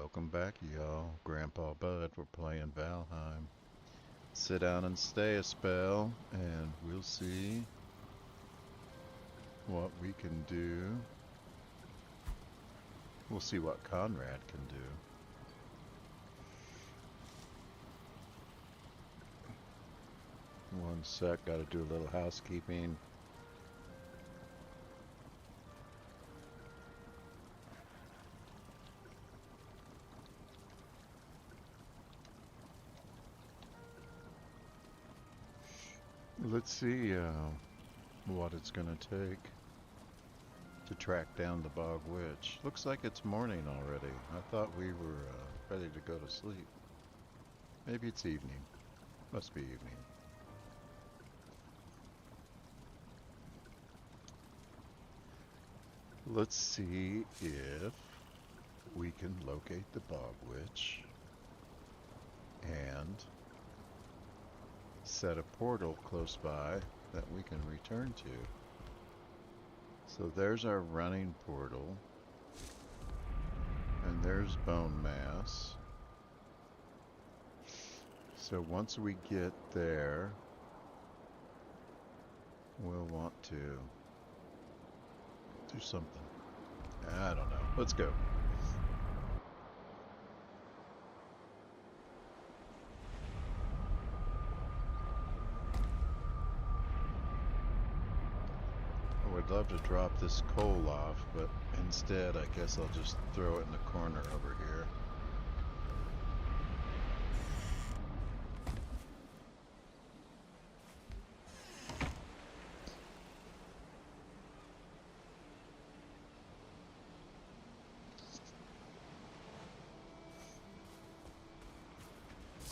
Welcome back, y'all. Grandpa Bud, we're playing Valheim. Sit down and stay a spell, and we'll see what we can do. We'll see what Conrad can do. One sec, gotta do a little housekeeping. Let's see what it's gonna take to track down the Bog Witch. Looks like it's morning already. I thought we were ready to go to sleep. Maybe it's evening. Must be evening. Let's see if we can locate the Bog Witch and set a portal close by that we can return to. So there's our running portal, and there's bone mass. So once we get there, we'll want to do something. I don't know. Let's go. I would love to drop this coal off, but instead I guess I'll just throw it in the corner over here.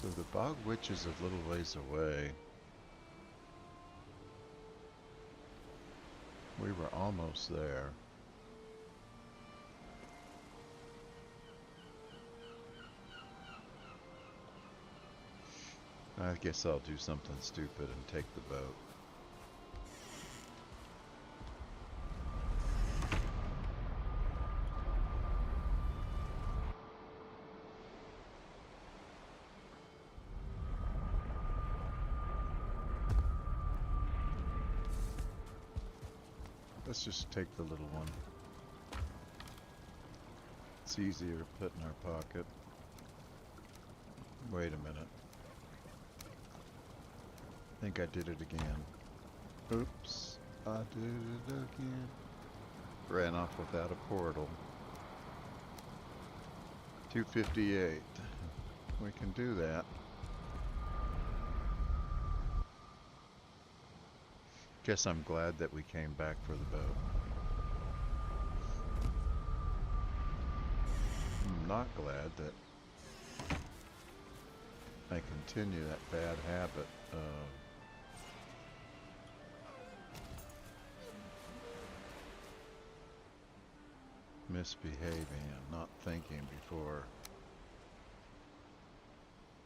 So the Bog Witch is a little ways away. We were almost there. I guess I'll do something stupid and take the boat. Let's just take the little one. It's easier to put in our pocket. Wait a minute. I think I did it again. Oops, I did it again. Ran off without a portal. 258. We can do that. Guess I'm glad that we came back for the boat. I'm not glad that I continue that bad habit of misbehaving and not thinking before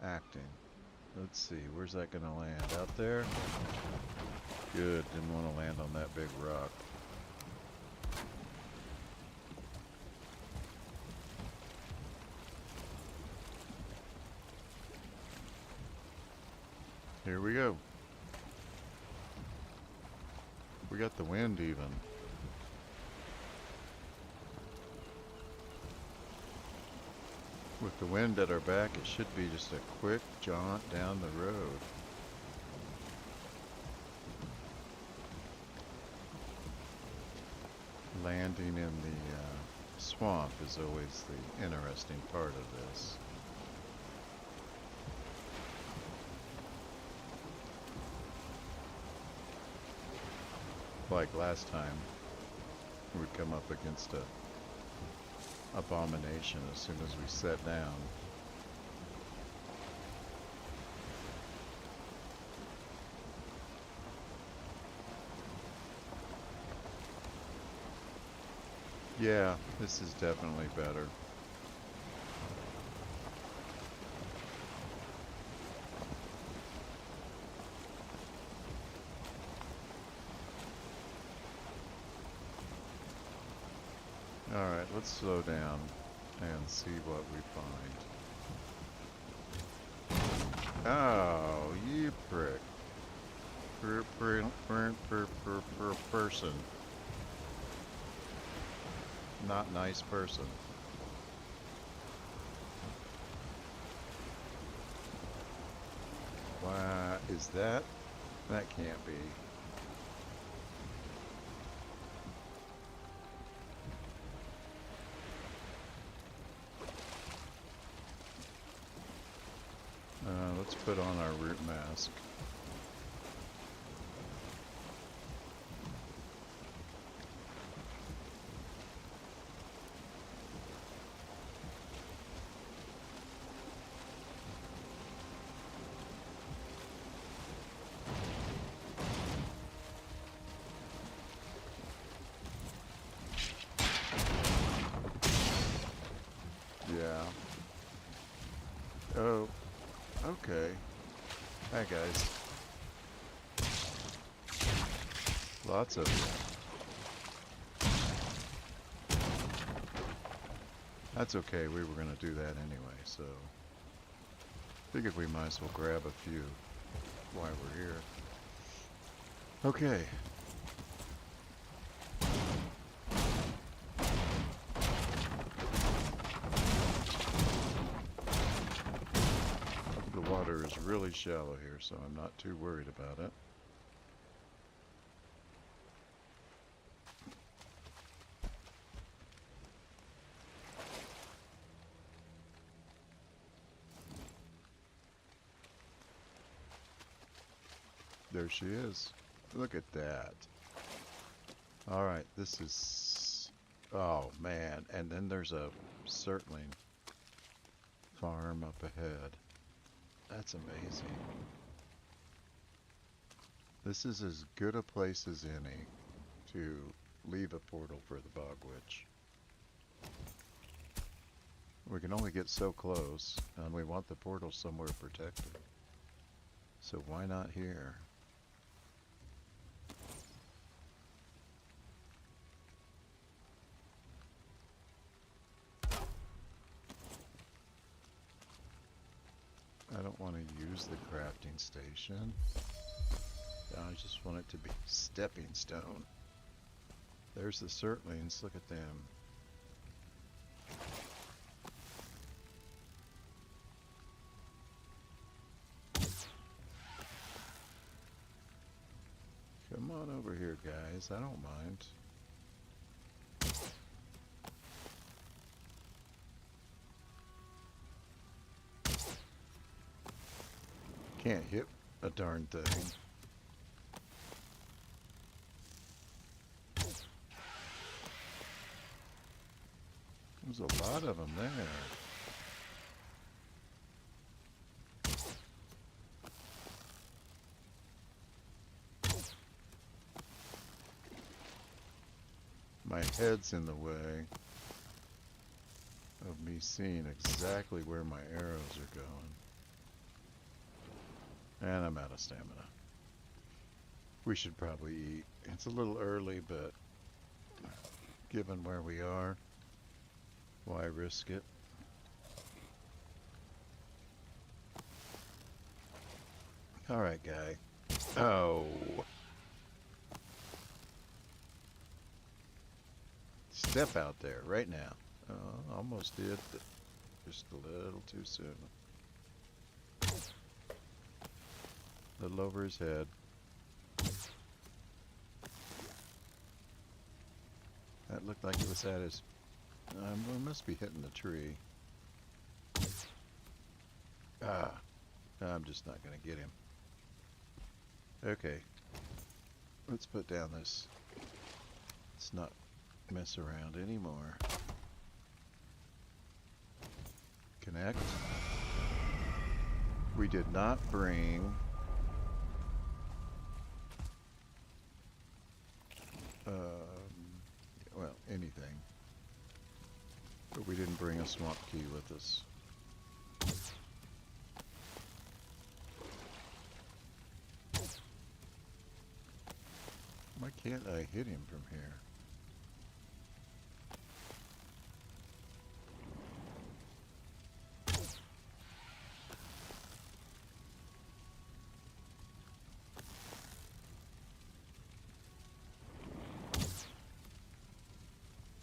acting. Let's see, where's that gonna land? Out there? Good, didn't want to land on that big rock. Here we go. We got the wind even. With the wind at our back, it should be just a quick jaunt down the road. Landing in the swamp is always the interesting part of this. Like last time, we'd come up against a abomination as soon as we sat down. Yeah, this is definitely better. Alright, let's slow down. and see what we find. Oh, you prick. Person. Not nice person. Why is that? That can't be. Let's put on our root mask. Yeah. Oh, okay. Hi guys. Lots of you. That's okay, we were gonna do that anyway, so figured we might as well grab a few while we're here. Okay. The water is really shallow here, so I'm not too worried about it. There she is. Look at that. Alright, this is... Oh, man. And then there's a circling farm up ahead. That's amazing. This is as good a place as any to leave a portal for the Bog Witch. We can only get so close, and we want the portal somewhere protected. So why not here? I don't want to use the crafting station. I just want it to be stepping stone. There's the Surtlings, look at them. Come on over here, guys, I don't mind. Can't hit a darn thing. There's a lot of them there. My head's in the way of me seeing exactly where my arrows are going. And I'm out of stamina. We should probably eat. It's a little early, but given where we are, why risk it? Alright, guy. Oh. Step out there right now. Almost did, but just a little too soon. A little over his head. That looked like it was at his... we must be hitting the tree. Ah. I'm just not going to get him. Okay. Let's put down this. Let's not mess around anymore. Connect. We did not bring... well, anything. But we didn't bring a swamp key with us. Why can't I hit him from here?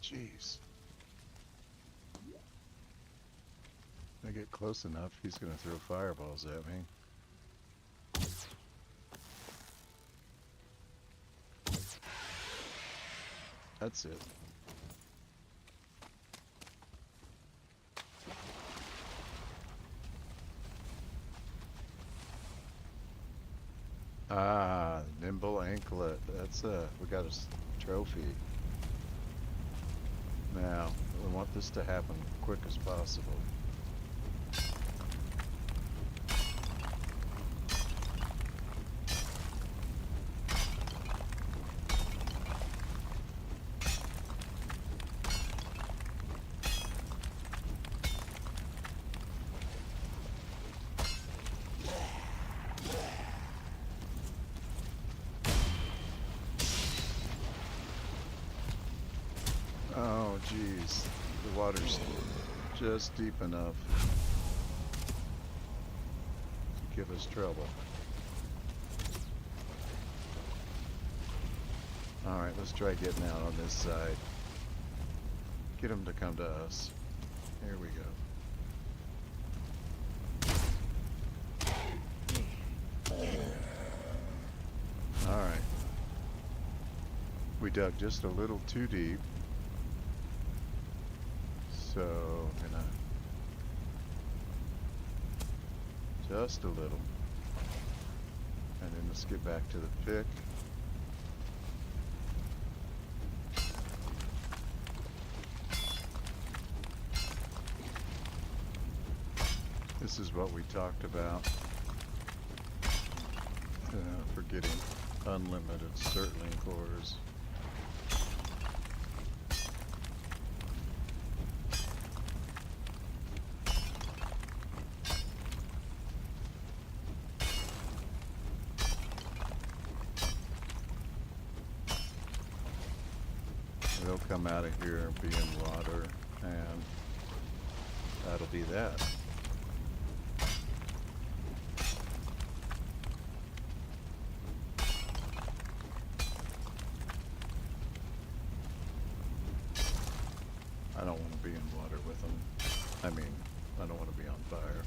Jeez. If I get close enough, he's gonna throw fireballs at me. That's it. Ah, nimble anklet. That's we got a trophy. Now, we want this to happen quick as possible. Oh, geez. The water's just deep enough to give us trouble. Alright, let's try getting out on this side. Get them to come to us. Here we go. Alright. We dug just a little too deep. So, I'm gonna just a little, and then let's get back to the pick. This is what we talked about for getting unlimited Surtling cores. They'll come out of here and be in water, and that'll be that. I don't want to be in water with them. I mean, I don't want to be on fire.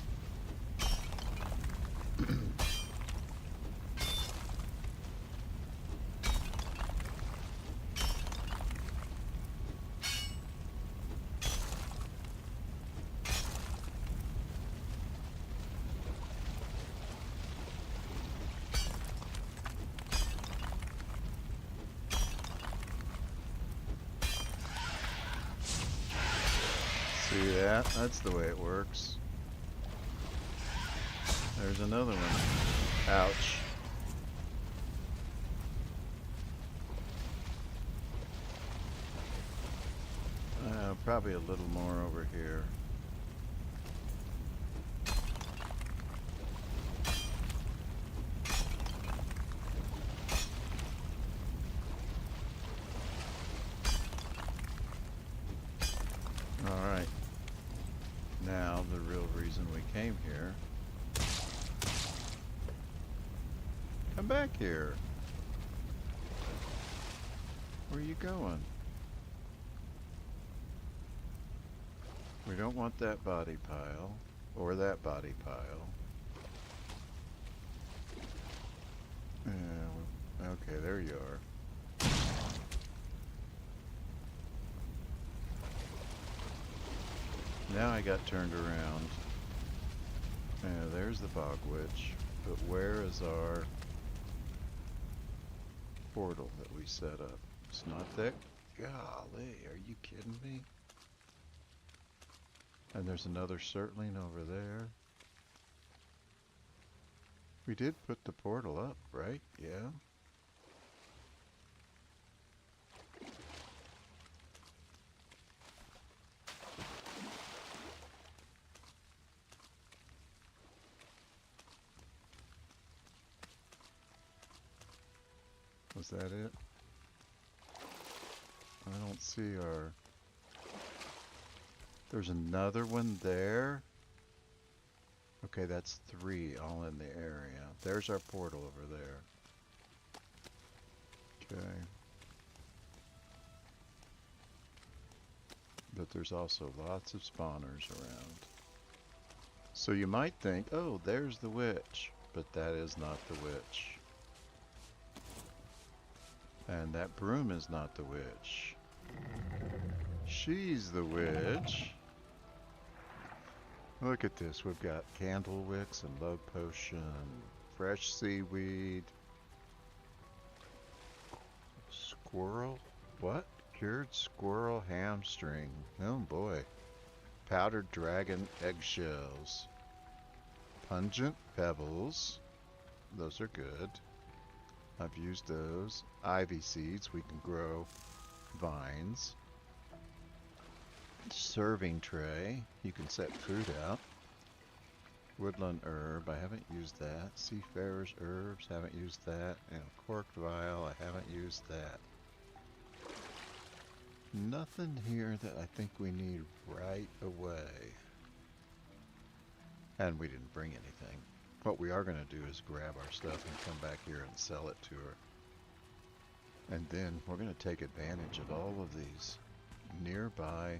See that? That's the way it works. There's another one. Ouch. Probably a little more over here. Alright. Now, the real reason we came here. Come back here. Where are you going? We don't want that body pile, or that body pile. Okay, there you are. Now I got turned around. There's the bog witch, but where is our portal that we set up? It's not that. Golly, are you kidding me? And there's another Surtling over there. We did put the portal up, right? Yeah. Was that it? I don't see our... There's another one there. Okay, that's 3 all in the area. There's our portal over there. Okay. but there's also lots of spawners around. So you might think, oh, there's the witch, but that is not the witch. And that broom is not the witch. She's the witch. Look at this. We've got candle wicks and love potion, fresh seaweed, squirrel. What? Cured squirrel hamstring. Oh boy. Powdered dragon eggshells. Pungent pebbles. Those are good. I've used those. Ivy seeds. We can grow vines. Serving tray. You can set food out. Woodland herb. I haven't used that. Seafarer's herbs. Haven't used that. And corked vial. I haven't used that. Nothing here that I think we need right away. And we didn't bring anything. What we are going to do is grab our stuff and come back here and sell it to her. And then we're going to take advantage of all of these nearby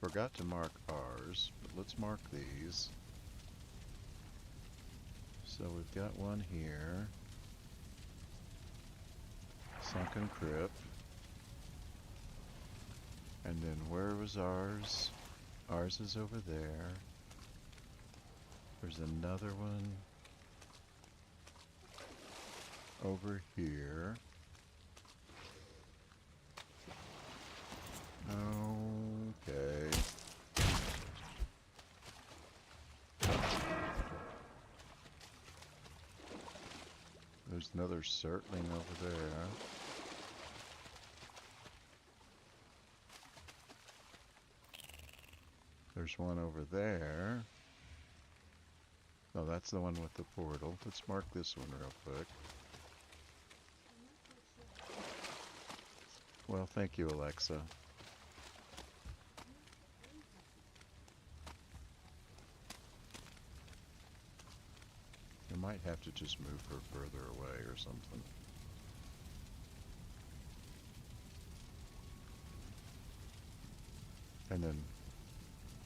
forgot to mark ours, but let's mark these. So we've got one here. Sunken Crypt. And then where was ours? Ours is over there. There's another one over here. Okay. There's another Surtling over there. There's one over there. Oh, that's the one with the portal. Let's mark this one real quick. Well, thank you, Alexa. You might have to just move her further away or something. And then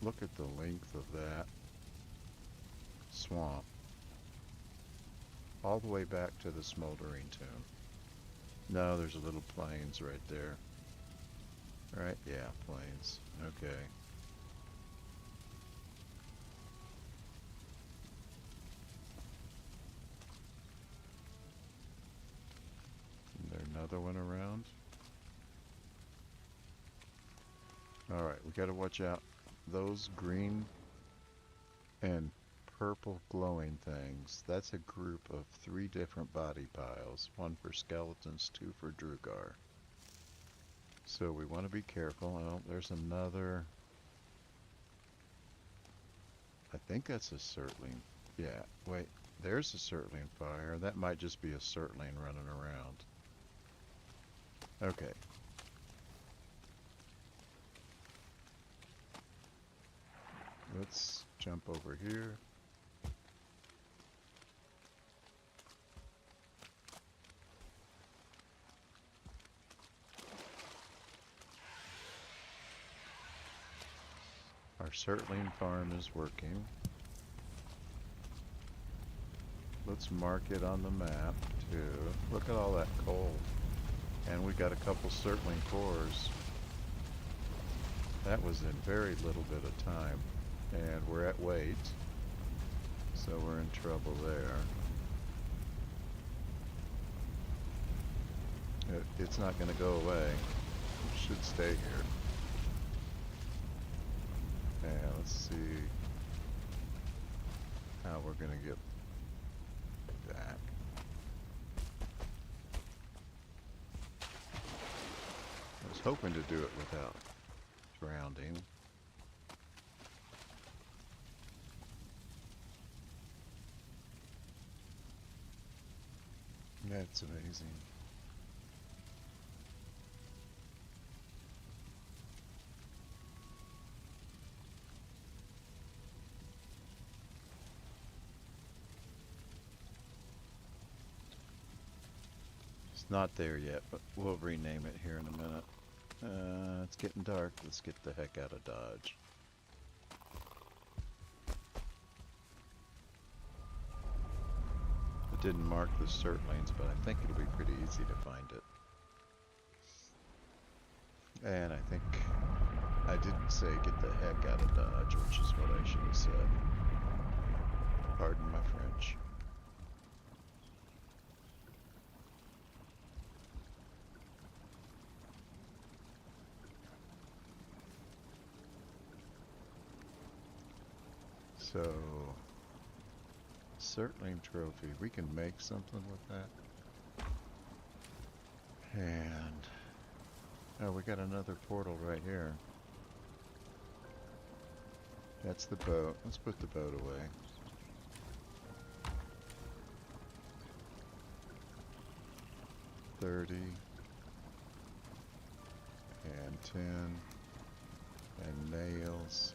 look at the length of that swamp. All the way back to the smoldering tomb. No, there's a little plains right there. Right? Yeah, plains. Okay. Is there another one around? Alright, we gotta watch out. Those green and purple glowing things, that's a group of 3 different body piles. 1 for skeletons, 2 for Drugar. So we want to be careful. Oh, there's another. I think that's a Surtling. Yeah, wait, there's a Surtling fire. That might just be a Surtling running around. Okay. Let's jump over here. Our Surtling farm is working. Let's mark it on the map too. Look at all that coal. And we got a couple Surtling cores. That was in very little bit of time. And we're at weight. So we're in trouble there. It's not going to go away. It should stay here. And let's see how we're going to get back. I was hoping to do it without drowning. That's amazing. It's not there yet, but we'll rename it here in a minute. It's getting dark. Let's get the heck out of Dodge. It didn't mark the cert lanes, but I think it'll be pretty easy to find it. And I think I didn't say get the heck out of Dodge, which is what I should have said. Pardon my French. So, Certling trophy, we can make something with that. And, oh, we got another portal right here. That's the boat. Let's put the boat away. $30 and 10 and nails.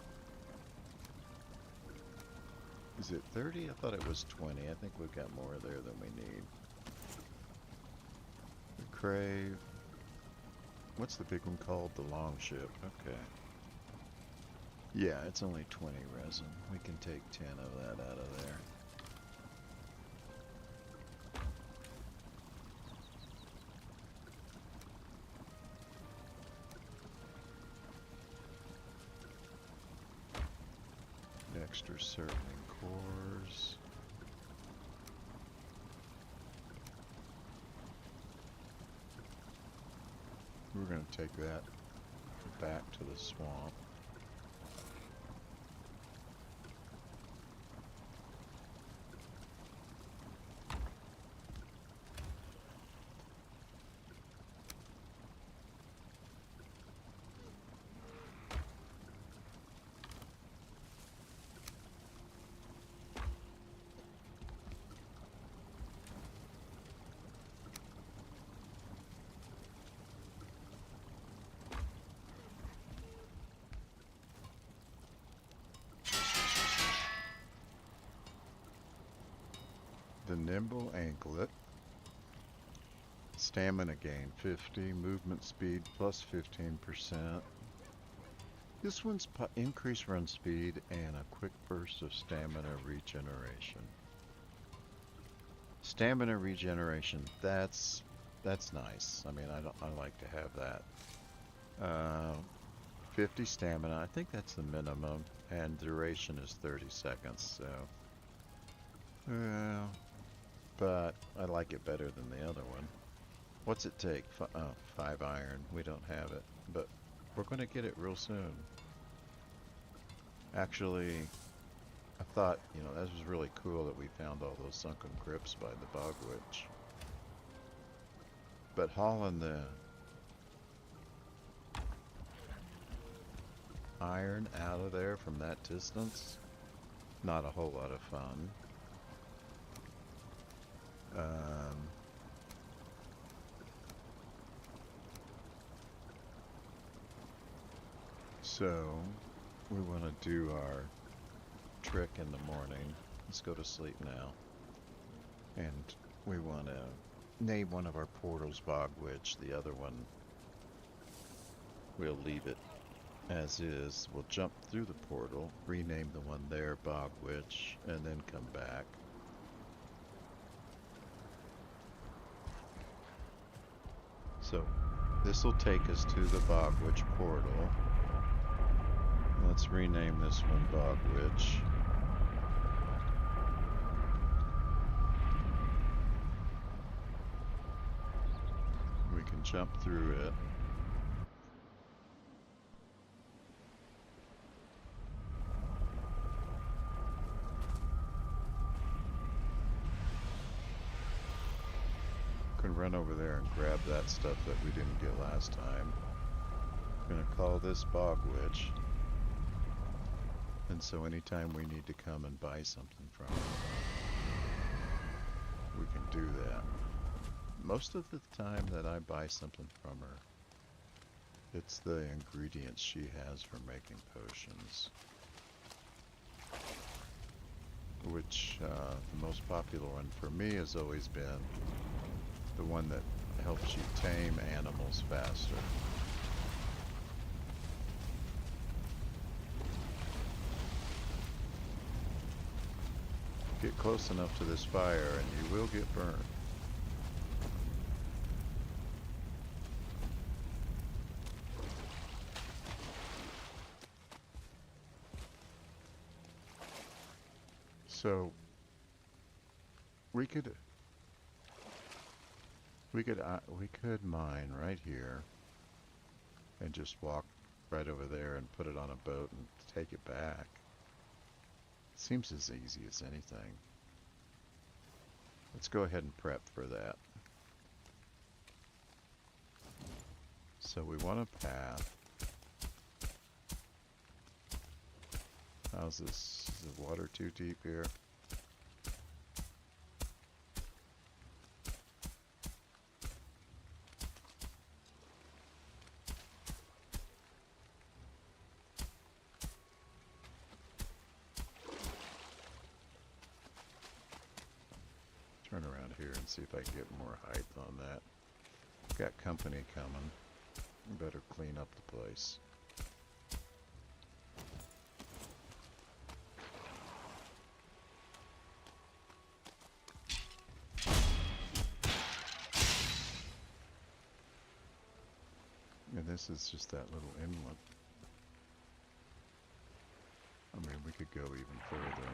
Is it 30? I thought it was 20. I think we've got more there than we need. The crave. What's the big one called? The long ship. Okay. Yeah, it's only 20 resin. We can take 10 of that out of there. Extra certain cores. We're going to take that back to the swamp. The nimble anklet. Stamina gain 50, movement speed plus 15%. This one's increased run speed and a quick burst of stamina regeneration. Stamina regeneration, that's nice. I mean, I like to have that. 50 stamina, I think that's the minimum, and duration is 30 seconds, so but I like it better than the other one. What's it take? 5 iron. We don't have it, but we're going to get it real soon. Actually, I thought, you know, that was really cool that we found all those sunken crypts by the Bog Witch. But hauling the iron out of there from that distance, not a whole lot of fun. So we want to do our trick in the morning. Let's go to sleep now. And we want to name one of our portals Bog Witch. The other one, we'll leave it as is. We'll jump through the portal, rename the one there Bog Witch, and then come back. So this will take us to the Bog Witch portal. Let's rename this one Bog Witch. We can jump through it. Can run over there and grab that stuff that we didn't get last time. I'm gonna call this Bog Witch. And so anytime we need to come and buy something from her, we can do that. Most of the time that I buy something from her, it's the ingredients she has for making potions. Which, the most popular one for me has always been the one that helps you tame animals faster. Get close enough to this fire and you will get burned. So we could mine right here and just walk right over there and put it on a boat and take it back. Seems as easy as anything. Let's go ahead and prep for that. So we want a path. How's this? Is the water too deep here? Turn around here and see if I can get more height on that. Got company coming. Better clean up the place. And this is just that little inlet. I mean, we could go even further.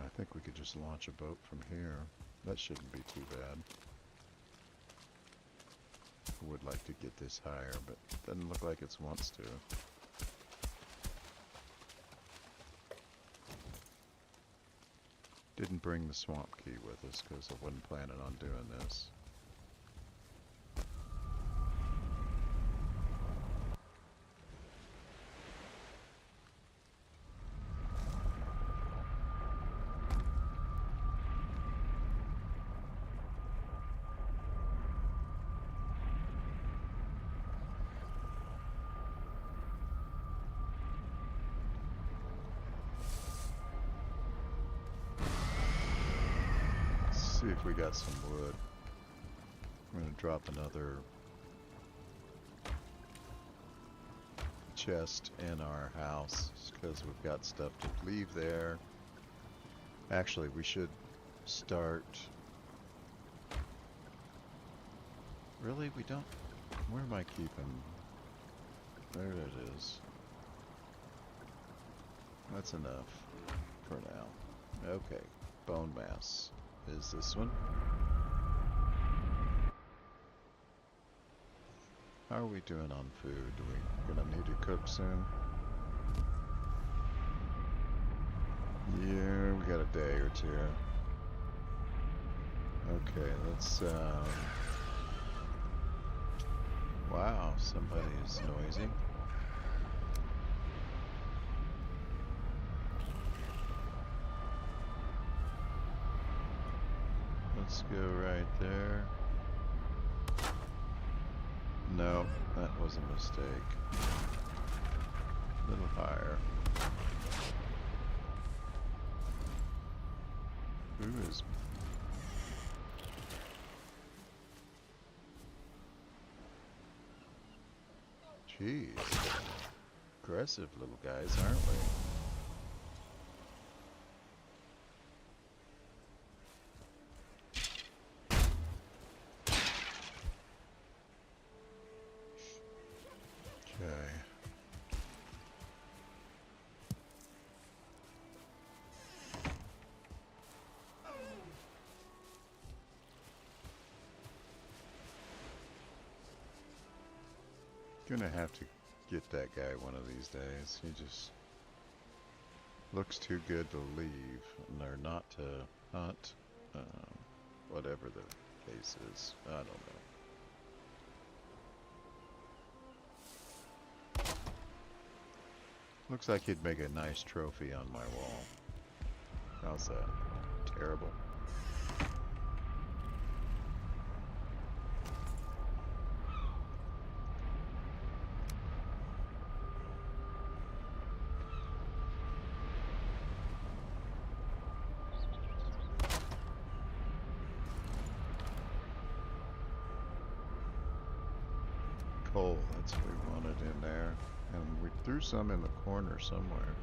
I think we could just launch a boat from here. That shouldn't be too bad. I would like to get this higher, but it doesn't look like it wants to. Didn't bring the swamp key with us because I wasn't planning on doing this. See if we got some wood. I'm gonna drop another chest in our house because we've got stuff to leave there. Actually, we should start. Really, we don't. Where am I keeping? There it is. That's enough for now. Okay, bone mass. Is this one? How are we doing on food? Are we gonna need to cook soon? Yeah, we got a day or two. Okay, let's wow, somebody is noisy. Let's go right there. No, that was a mistake. A little higher. Who is... Jeez. Aggressive little guys, aren't we? Gonna have to get that guy one of these days. He just looks too good to leave, or not to hunt. Whatever the case is, I don't know. Looks like he'd make a nice trophy on my wall. How's that? Terrible. Coal, that's what we wanted in there. And we threw some in the corner somewhere.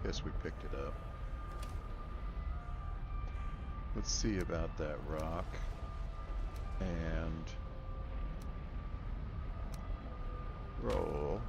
Guess we picked it up. Let's see about that rock. And roll.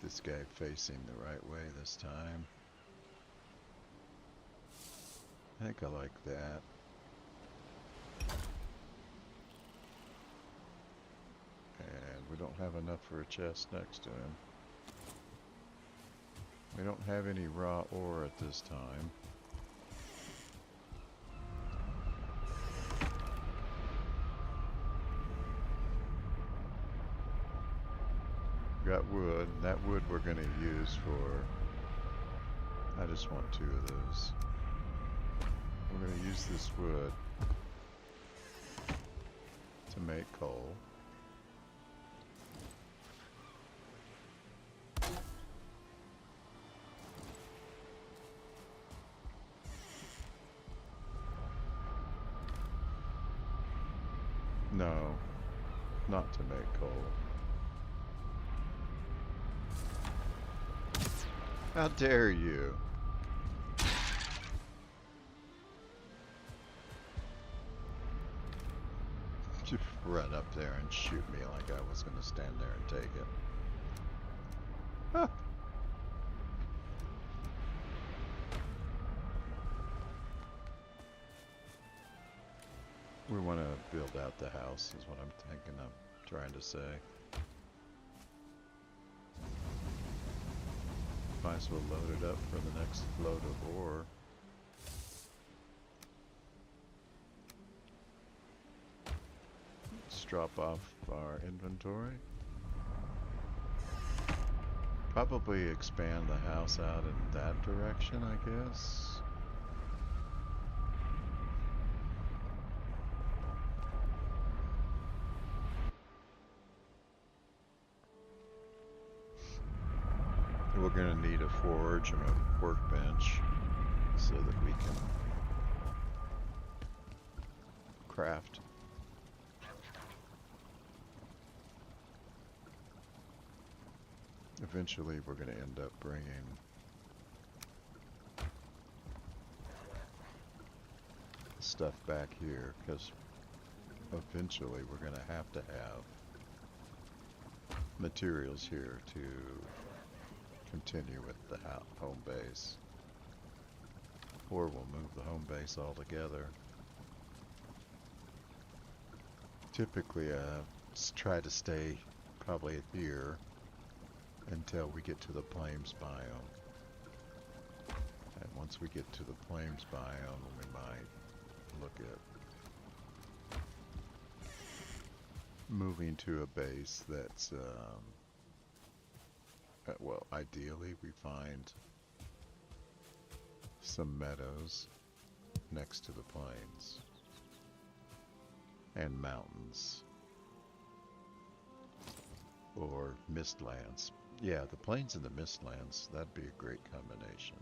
This guy facing the right way this time. I think I like that. And we don't have enough for a chest next to him. We don't have any raw ore at this time. Got wood. That wood we're going to use for... I just want 2 of those. We're going to use this wood to make coal. No, not to make coal. How dare you? Just run up there and shoot me like I was gonna stand there and take it. Huh. We want to build out the house is what I'm thinking. I'm trying to say. Might as well load it up for the next load of ore. Let's drop off our inventory. Probably expand the house out in that direction, I guess. We're going to need a forge and a workbench so that we can craft. Eventually we're going to end up bringing stuff back here because eventually we're going to have materials here to continue with the home base, or we'll move the home base altogether. Typically, try to stay probably here until we get to the plains biome, and once we get to the plains biome, we might look at moving to a base that's well, ideally we find some meadows next to the plains and mountains or mistlands. Yeah, the plains and the mistlands, that'd be a great combination.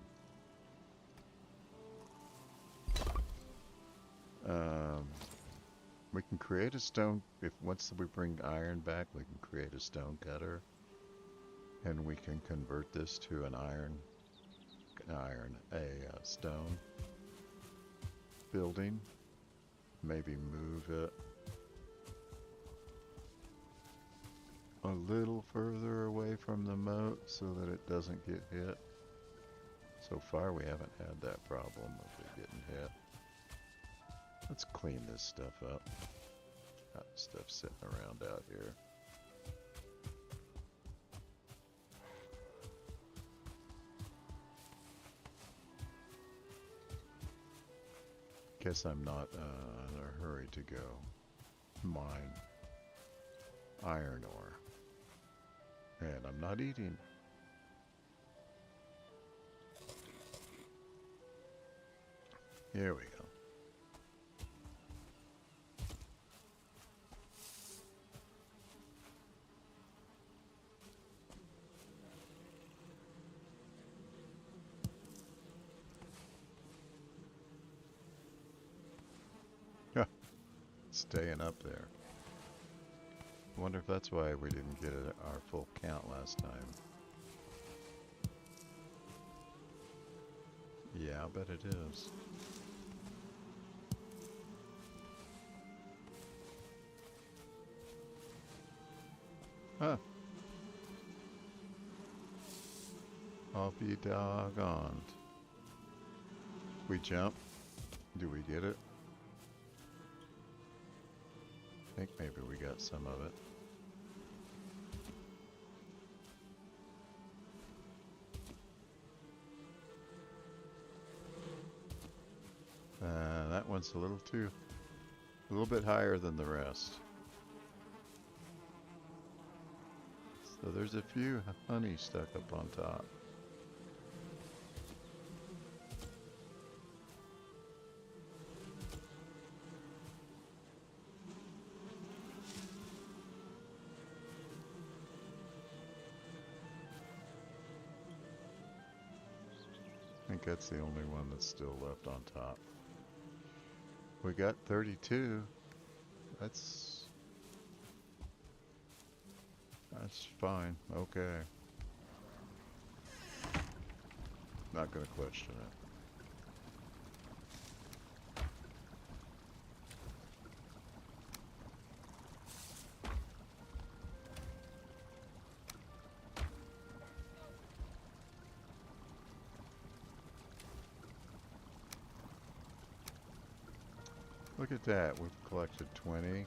We can create a stone, once we bring iron back, we can create a stone cutter. And we can convert this to an stone building. Maybe move it a little further away from the moat so that it doesn't get hit. So far we haven't had that problem of it getting hit. Let's clean this stuff up. Got stuff sitting around out here. Guess I'm not in a hurry to go mine iron ore. And I'm not eating. Here we go. Staying up there. I wonder if that's why we didn't get our full count last time. Yeah, I bet it is. Huh. I'll be doggoned. We jump. Do we get it? I think maybe we got some of it. That one's a little bit higher than the rest. So there's a few honey stuck up on top. I think that's the only one that's still left on top. We got 32. That's fine. Okay. Not gonna question it. Look at that, we've collected 20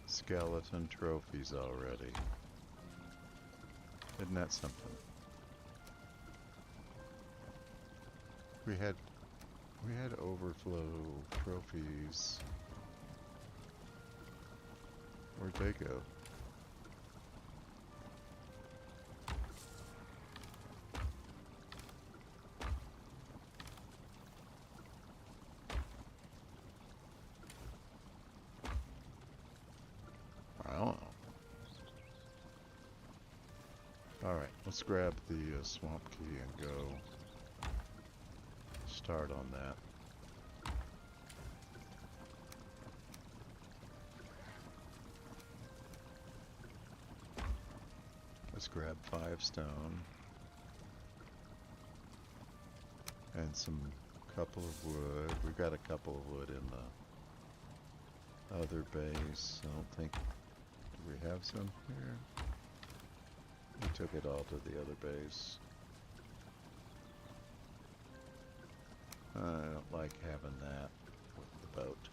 skeleton trophies already. Isn't that something? We had overflow trophies. Where'd they go? Alright, let's grab the swamp key and go start on that. Let's grab 5 stone and some couple of wood. We've got a couple of wood in the other base. I don't think, do we have some here? We took it all to the other base. I don't like having that with the boat.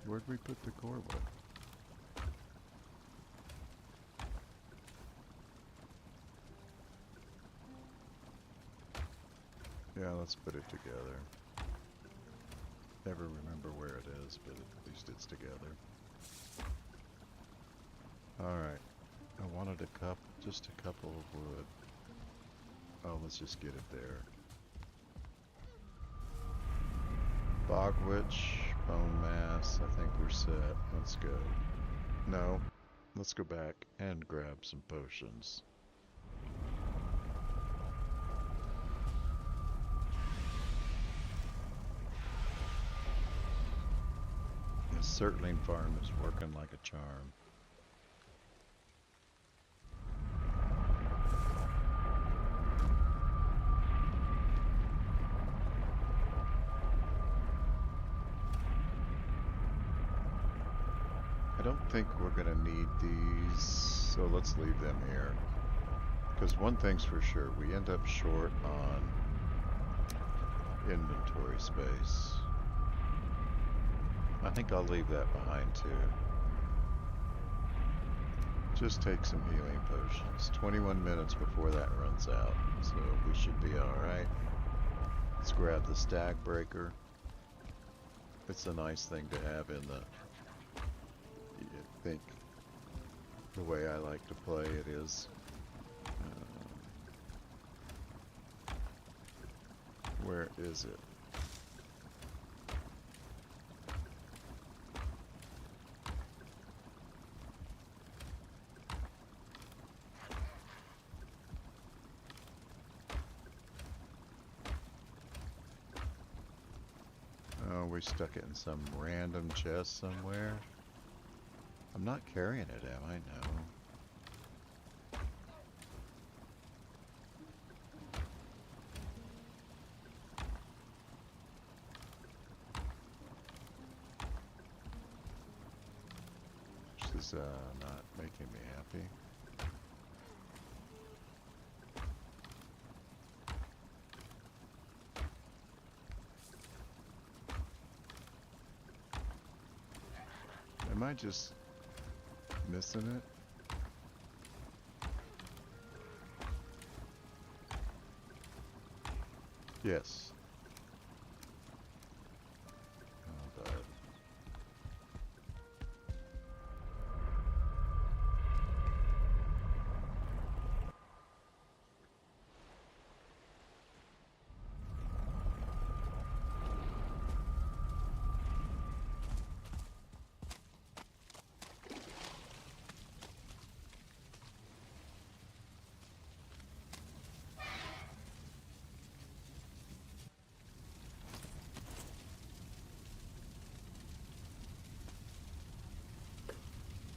Where'd we put the core wood? Yeah, let's put it together. Never remember where it is, but at least it's together. Alright. I wanted just a couple of wood. Oh, let's just get it there. Bog witch, bone mass, I think we're set. Let's go. No, let's go back and grab some potions. The Surtling farm is working like a charm. I don't think we're gonna need these, so let's leave them here. Because one thing's for sure, we end up short on inventory space. I think I'll leave that behind too. Just take some healing potions. 21 minutes before that runs out, so we should be alright. Let's grab the stag breaker. It's a nice thing to have in the... I think the way I like to play it is... where is it? Oh, we stuck it in some random chest somewhere. I'm not carrying it, am I? No. This is not making me happy. Am I just missing it? Yes. Oh, bud.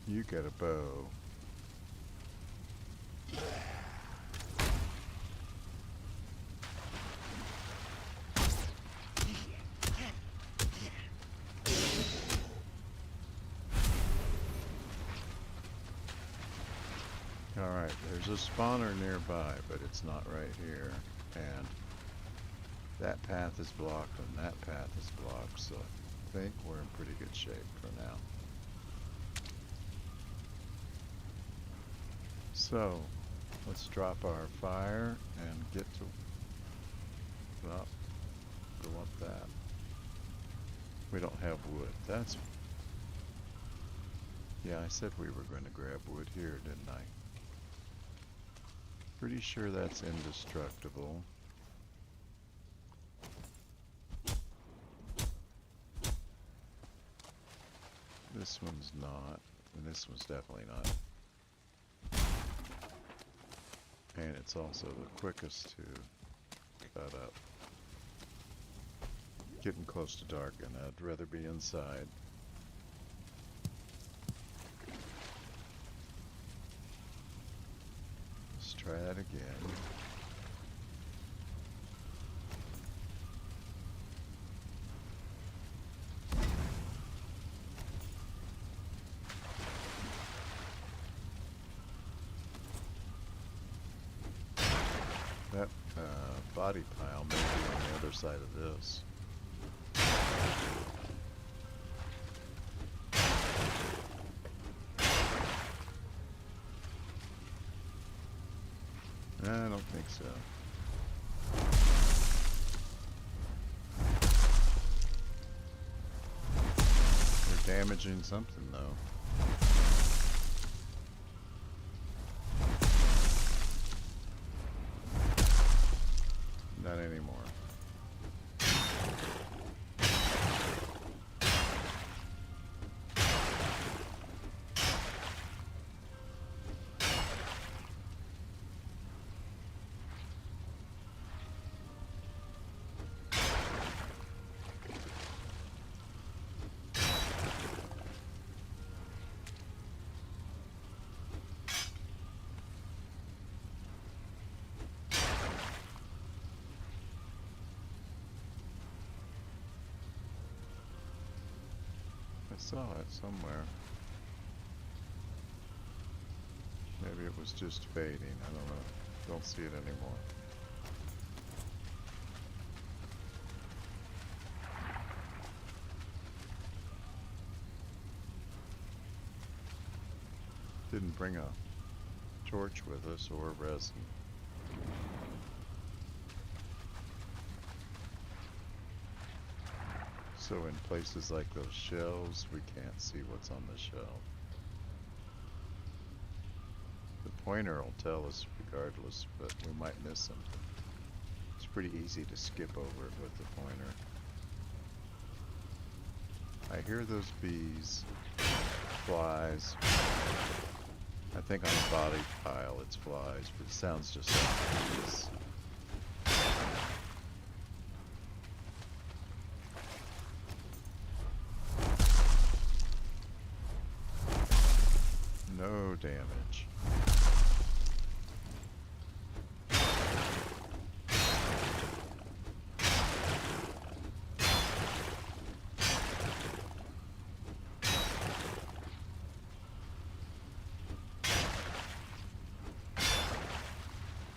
You get a bow. Alright, there's a spawner nearby, but it's not right here. And that path is blocked and that path is blocked, so I think we're in pretty good shape for now. So, let's drop our fire and get to... well, go up that. We don't have wood. That's... yeah, I said we were going to grab wood here, didn't I? Pretty sure that's indestructible. This one's not, and this one's definitely not. And it's also the quickest to cut up. Getting close to dark and I'd rather be inside. Let's try that again. That body pile may be on the other side of this. I don't think so. They're damaging something though. Not anymore. I saw it somewhere. it was just fading. I don't know. Don't see it anymore. Didn't bring a torch with us or resin. So in places like those shelves, we can't see what's on the shelf. The pointer will tell us regardless, but we might miss something. It's pretty easy to skip over it with the pointer. I hear those bees, flies. I think on the body pile it's flies, but it sounds just like bees. No damage.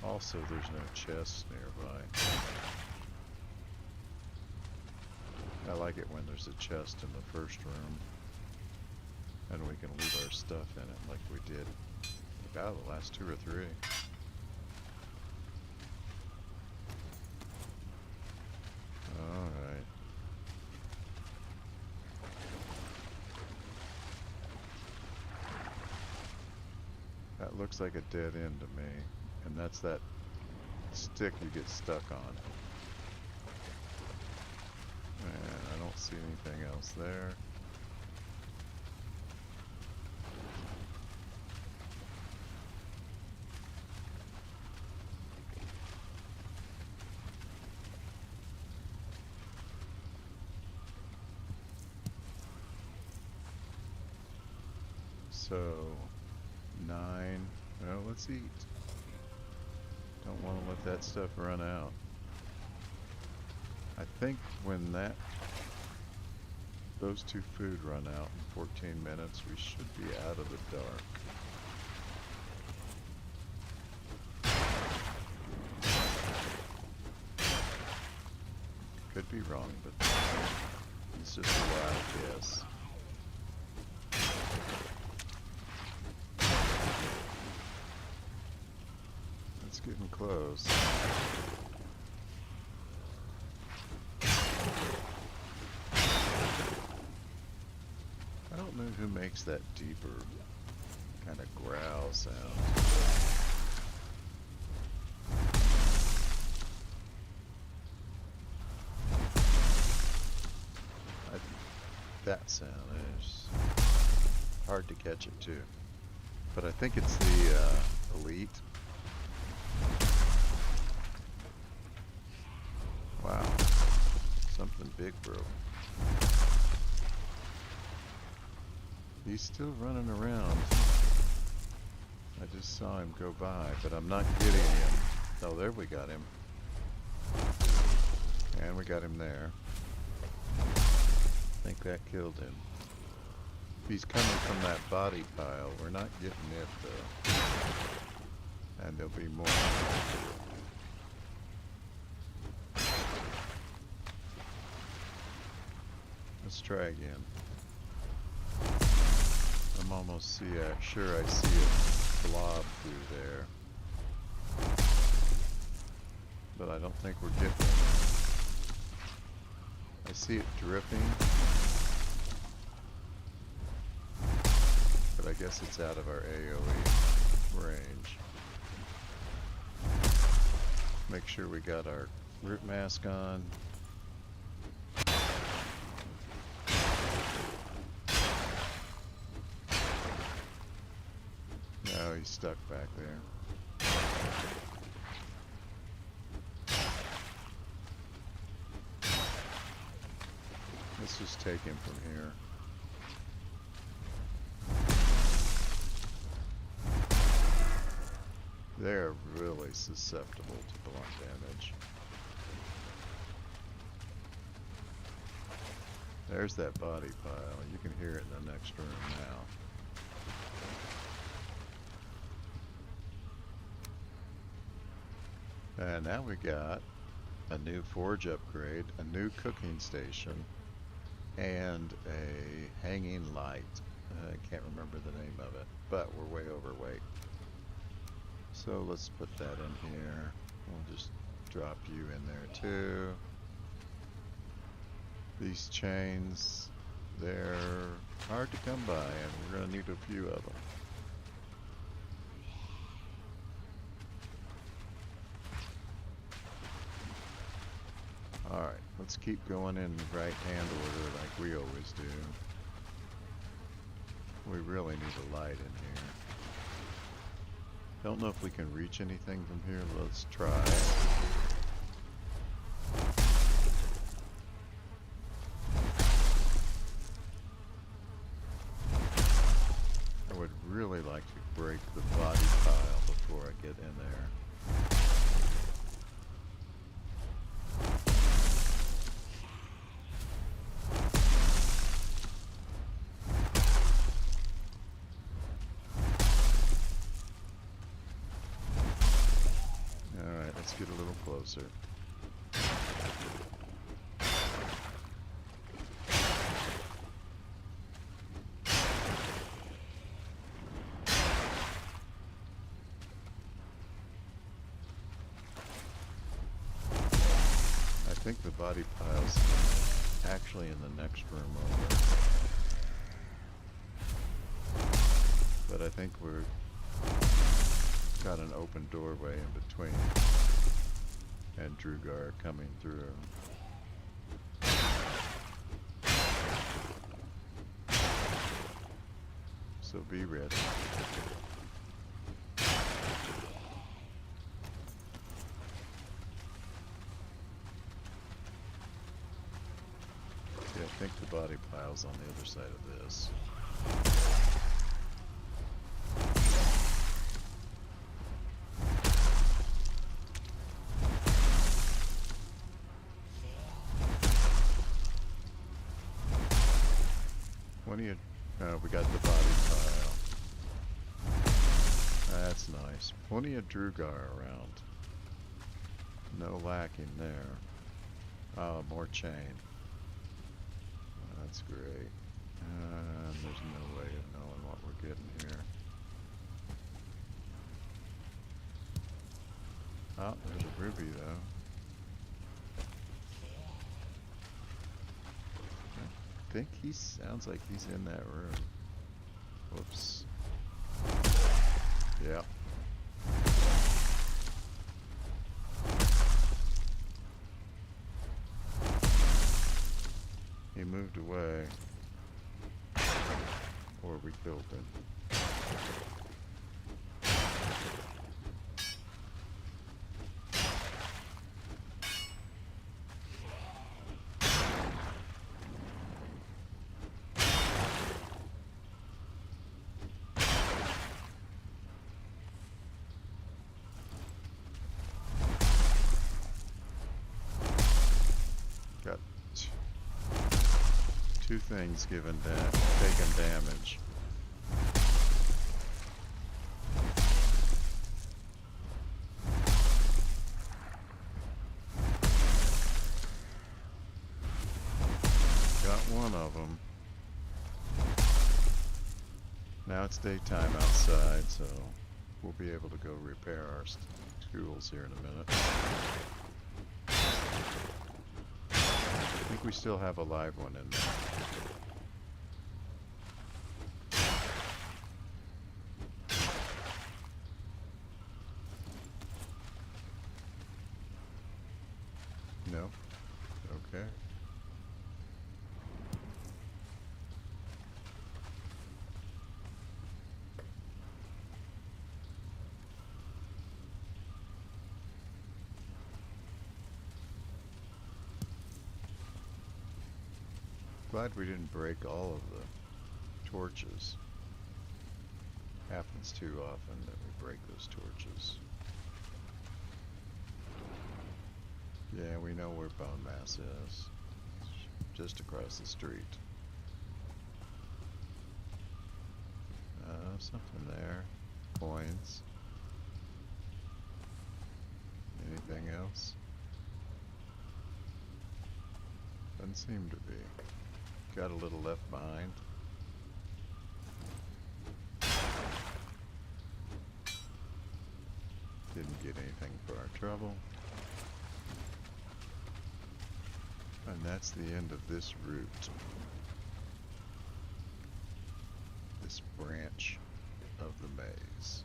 Also, there's no chests nearby. I like it when there's a chest in the first room and we can leave our stuff in it like we did about the last 2 or 3. Alright. That looks like a dead end to me. And that's that stick you get stuck on. And I don't see anything else there. So, 9. Well, let's eat. Don't want to let that stuff run out. I think when those 2 food run out in 14 minutes, we should be out of the dark. Could be wrong, but it's just a wild guess. It's getting close. I don't know who makes that deeper kind of growl sound. That sound is hard to catch it too. But I think it's the elite. Wow, something big broke. He's still running around. I just saw him go by, but I'm not getting him. Oh, there we got him. And we got him there. I think that killed him. If he's coming from that body pile, we're not getting it though. And there'll be more. Let's try again. I'm almost sure I see a blob through there. But I don't think we're getting it. I see it dripping. But I guess it's out of our AoE range. Make sure we got our root mask on. No, he's stuck back there. Let's just take him from here. They're really susceptible to blunt damage. There's that body pile. You can hear it in the next room now. And now we got a new forge upgrade, a new cooking station, and a hanging light. I can't remember the name of it, but we're way overweight. So let's put that in here. We'll just drop you in there too. These chains, they're hard to come by, and we're going to need a few of them. Alright, let's keep going in right-hand order like we always do. We really need a light in here. Don't know if we can reach anything from here. Let's try. I would really like to break the body pile before I get in there. Alright, let's get a little closer. I think the body pile's actually in the next room over. But I think we're got an open doorway in between and Drugar coming through. So be ready. Yeah, I think the body pile's on the other side of this. We got the body pile. That's nice. Plenty of Drugar around. No lacking there. Oh, more chain. That's great. There's no way of knowing what we're getting here. Oh, there's a ruby though. I think he sounds like he's in that room. Whoops. Yeah. He moved away. Or we killed him. Got two things taking damage. Got one of them. Now it's daytime outside, so we'll be able to go repair our tools here in a minute. I think we still have a live one in there. No? Okay. Glad we didn't break all of the torches. Happens too often that we break those torches. Yeah, we know where bone mass is. Just across the street. Something there. Coins. Anything else? Doesn't seem to be. Got a little left behind. Didn't get anything for our trouble. And that's the end of this route. This branch of the maze.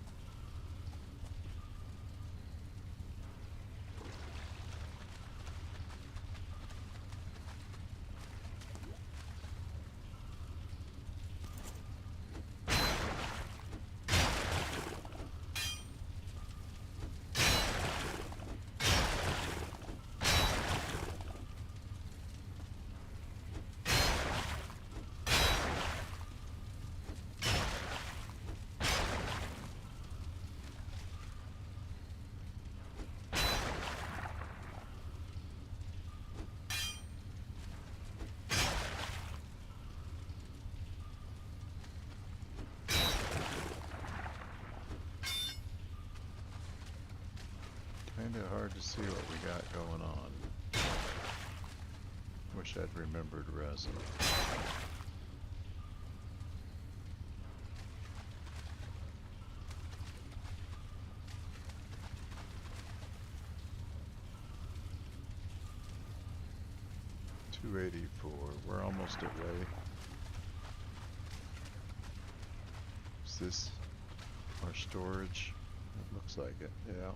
Kinda hard to see what we got going on. Wish I'd remembered resin. $284. We're almost at way. Is this our storage? It looks like it, yeah.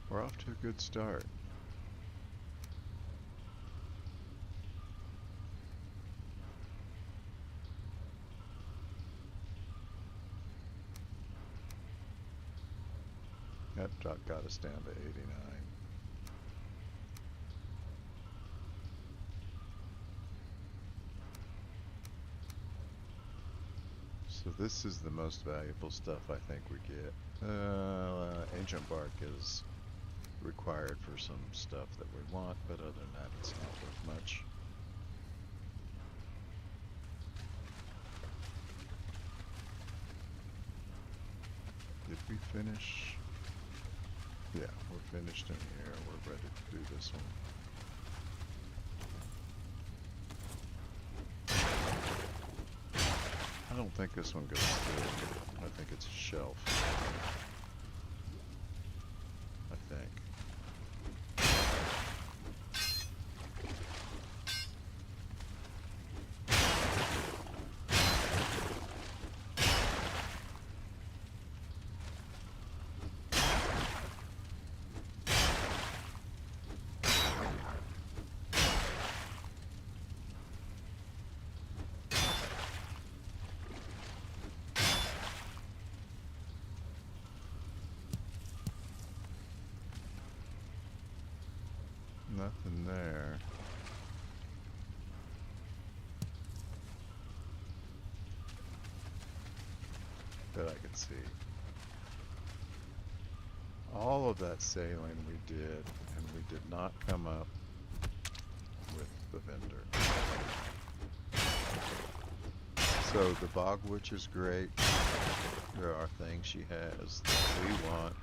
We're off to a good start. That got us down to 89. So this is the most valuable stuff I think we get. Ancient bark is required for some stuff that we want, but other than that it's not worth much. Did we finish? Yeah, we're finished in here. We're ready to do this one. I don't think this one goes through. I think it's a shelf. I think. Nothing there. That I could see. All of that sailing we did, and we did not come up with the vendor. So the bog witch is great. There are things she has that we want.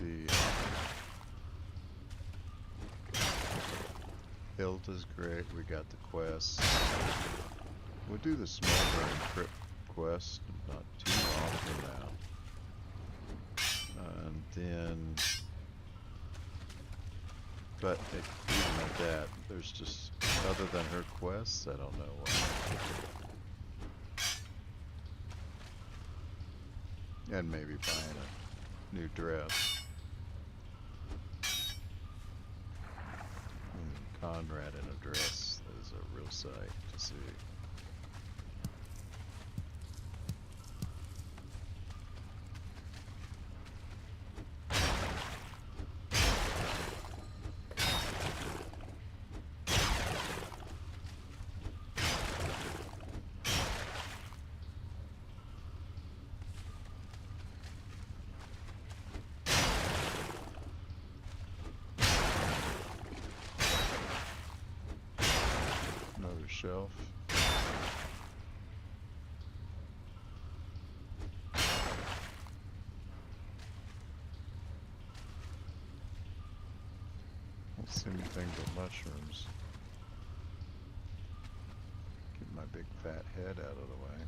The hilt is great. We got the quest. We'll do the smoldering crypt quest not too long from now. And then, but even at that, there's just, other than her quests, I don't know what. And maybe buying a new dress. Conrad in a dress is a real sight to see. Shelf. see anything but mushrooms. Get my big fat head out of the way.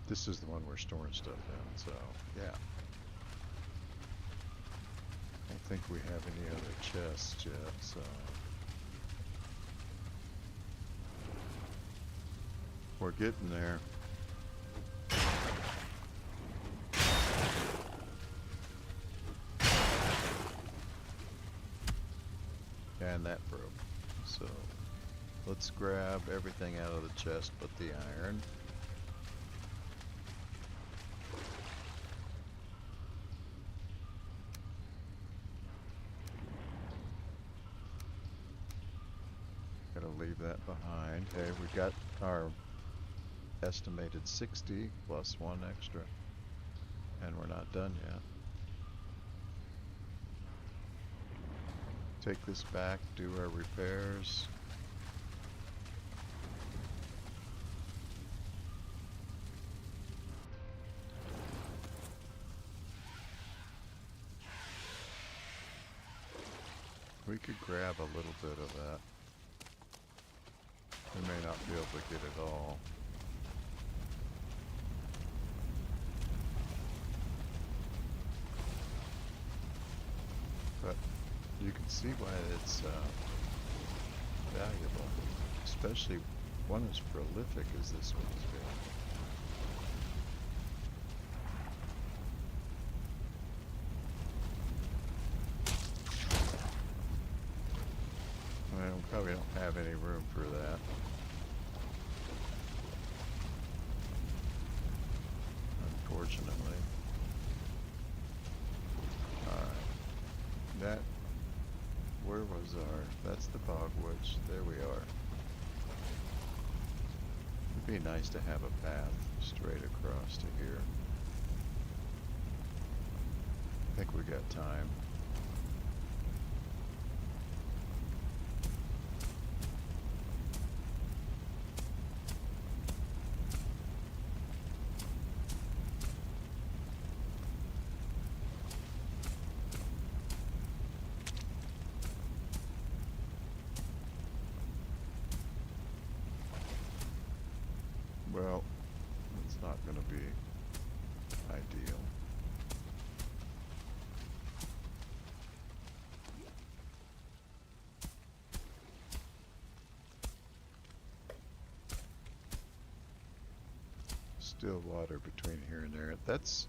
This is the one we're storing stuff in, so yeah. I don't think we have any other chests yet, so. We're getting there. And that broke. So let's grab everything out of the chest but the iron. Gotta leave that behind. Hey, we got our estimated 60 plus one extra. And we're not done yet. Take this back, do our repairs. We could grab a little bit of that. We may not be able to get it all. But you can see why it's valuable, especially one as prolific as this one's been. Well, we probably don't have any room for that. Unfortunately. Alright. That, where was that's the bog witch. There we are. It'd be nice to have a path straight across to here. I think we got time. Well, it's not going to be ideal. Still water between here and there. That's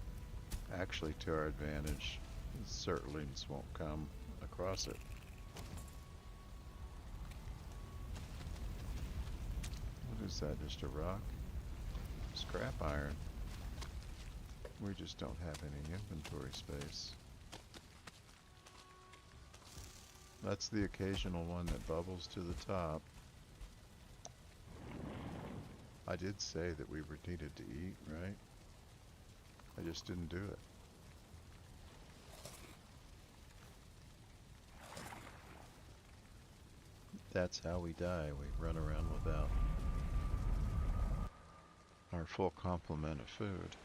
actually to our advantage. Certlings won't come across it. What is that? Just a rock? Scrap iron. We just don't have any inventory space. That's the occasional one that bubbles to the top. I did say that we were needed to eat, right? I just didn't do it. That's how we die. We run around without our full complement of food.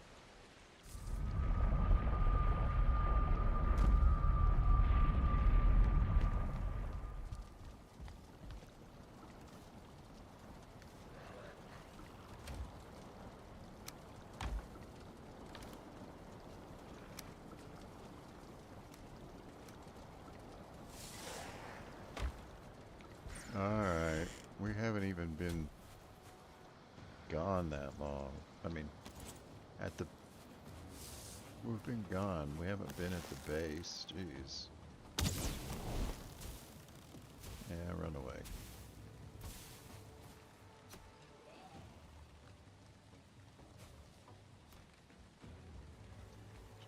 Alright, we haven't even been gone that long. I mean, we've been gone. We haven't been at the base. Jeez. Yeah, run away.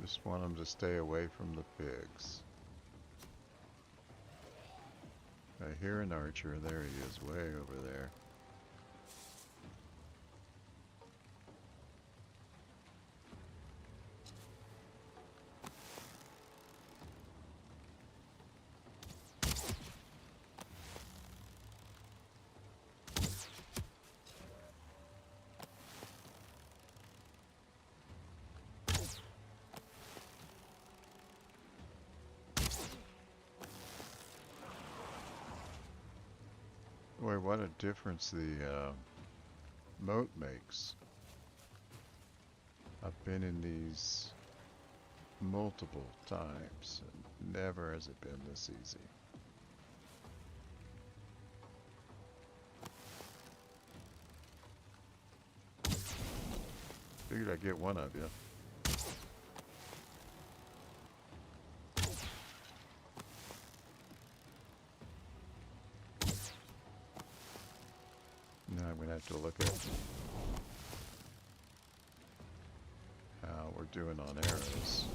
Just want them to stay away from the pigs. I hear an archer. There he is, way over there. Boy, what a difference the moat makes. I've been in these multiple times, and never has it been this easy. Figured I'd get one of you. Now I'm gonna have to look at how we're doing on arrows.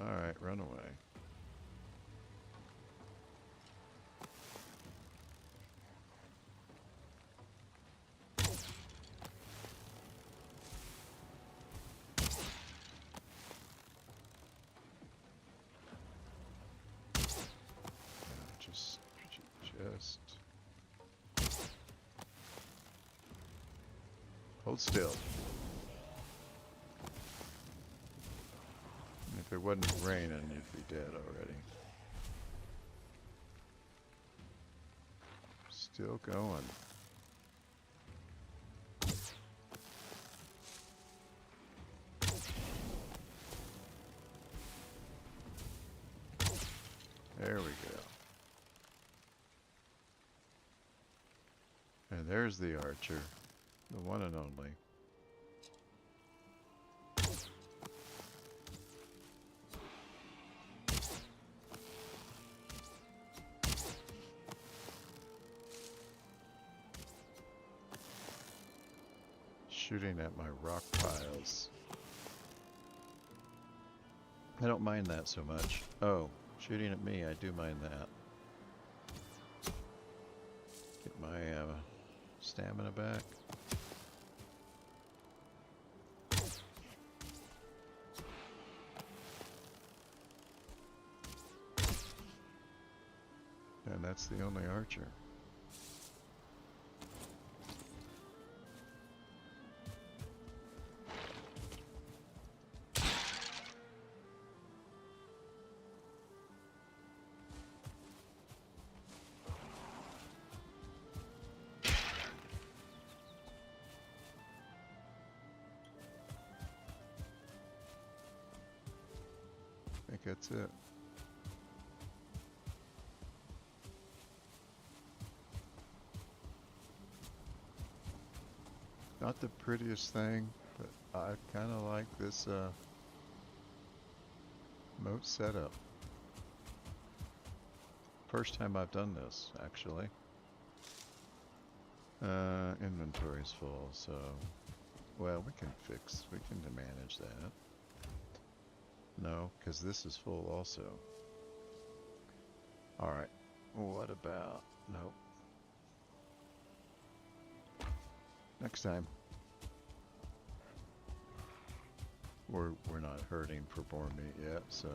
Alright, run away. Just hold still. If it wasn't raining, you'd be dead already. Still going. There we go. And there's the archer, the one and only. Shooting at my rock piles. I don't mind that so much. Oh, shooting at me, I do mind that. Get my stamina back. And that's the only archer. I think that's it. Not the prettiest thing, but I kind of like this moat setup. First time I've done this, actually. Inventory's full, so well, we can manage that. No, because this is full also. Alright, what about, nope. Next time. We're not hurting for boar meat yet, so.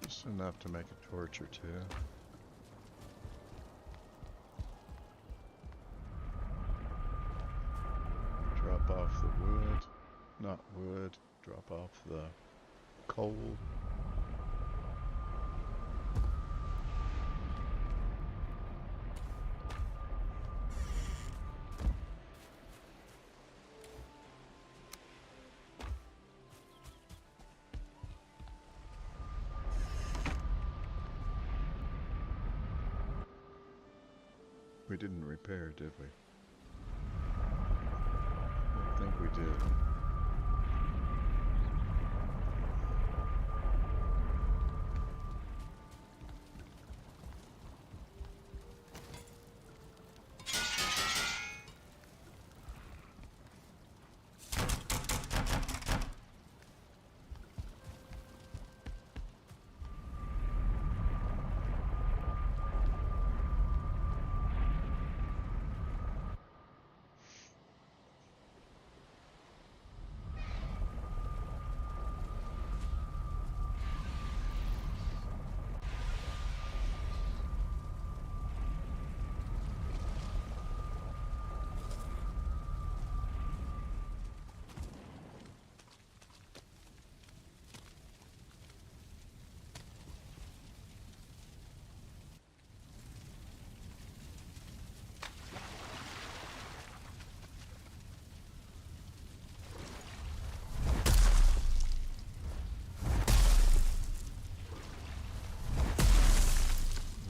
Just enough to make a torch or two. not wood. Drop off the coal. We didn't repair, did we? I think we did.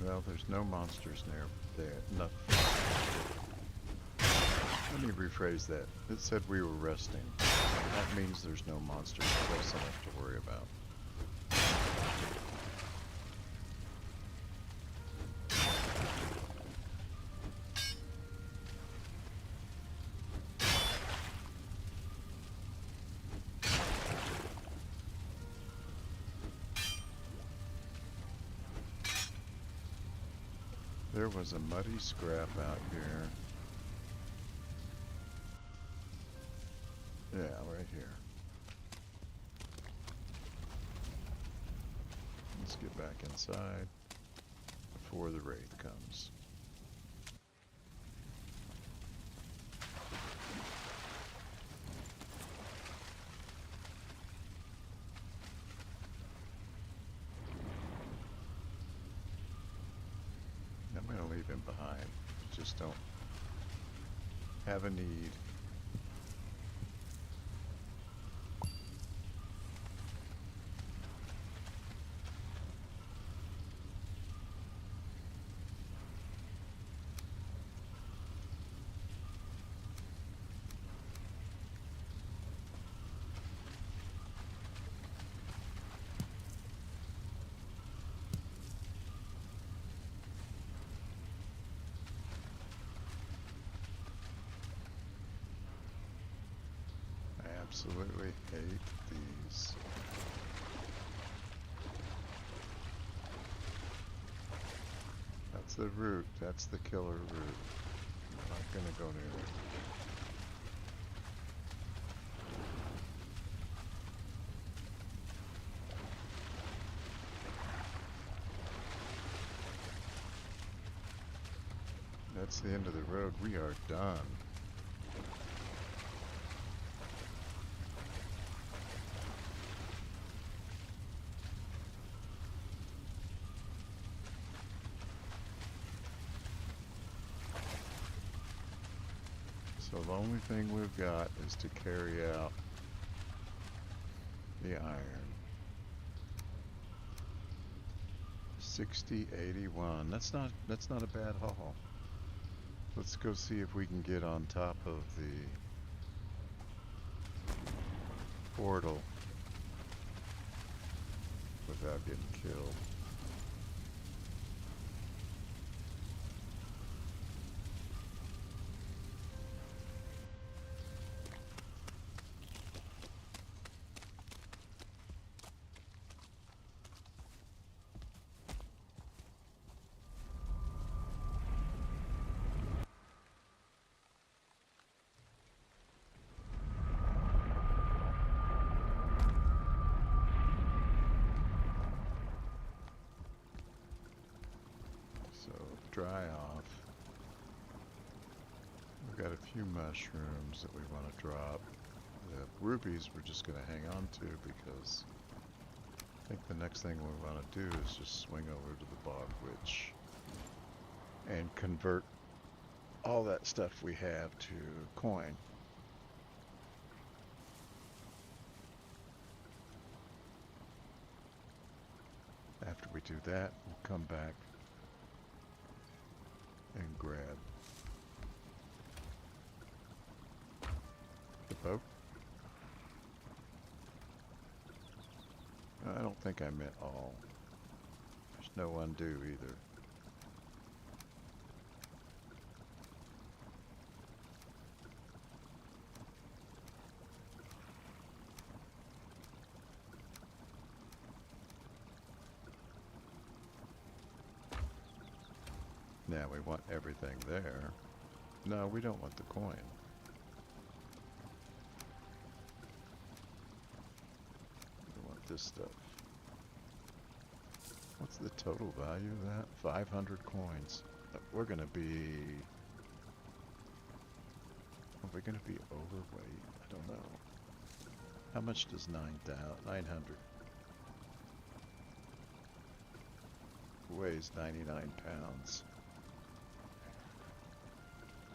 Well, there's no monsters near there. No. Let me rephrase that. It said we were resting. That means there's no monsters close enough to worry about. There was a muddy scrap out here. Yeah, right here. Let's get back inside before the wraith comes. I'm gonna leave him behind. Just don't have a need. Absolutely hate these. That's the root. That's the killer root. I'm not gonna go near it. That's the end of the road. We are done. So the only thing we've got is to carry out the iron. 6081. That's not a bad haul. Let's go see if we can get on top of the portal without getting killed. Dry off. We've got a few mushrooms that we want to drop. The rupees we're just going to hang on to because I think the next thing we want to do is just swing over to the bog witch and convert all that stuff we have to coin. After we do that, we'll come back and grab the boat. I don't think I meant all. There's no undo either. Now we want everything there. No, we don't want the coin. We want this stuff. What's the total value of that? 500 coins. We're gonna be... Are we gonna be overweight? I don't know. How much does 900? Weighs 99 pounds.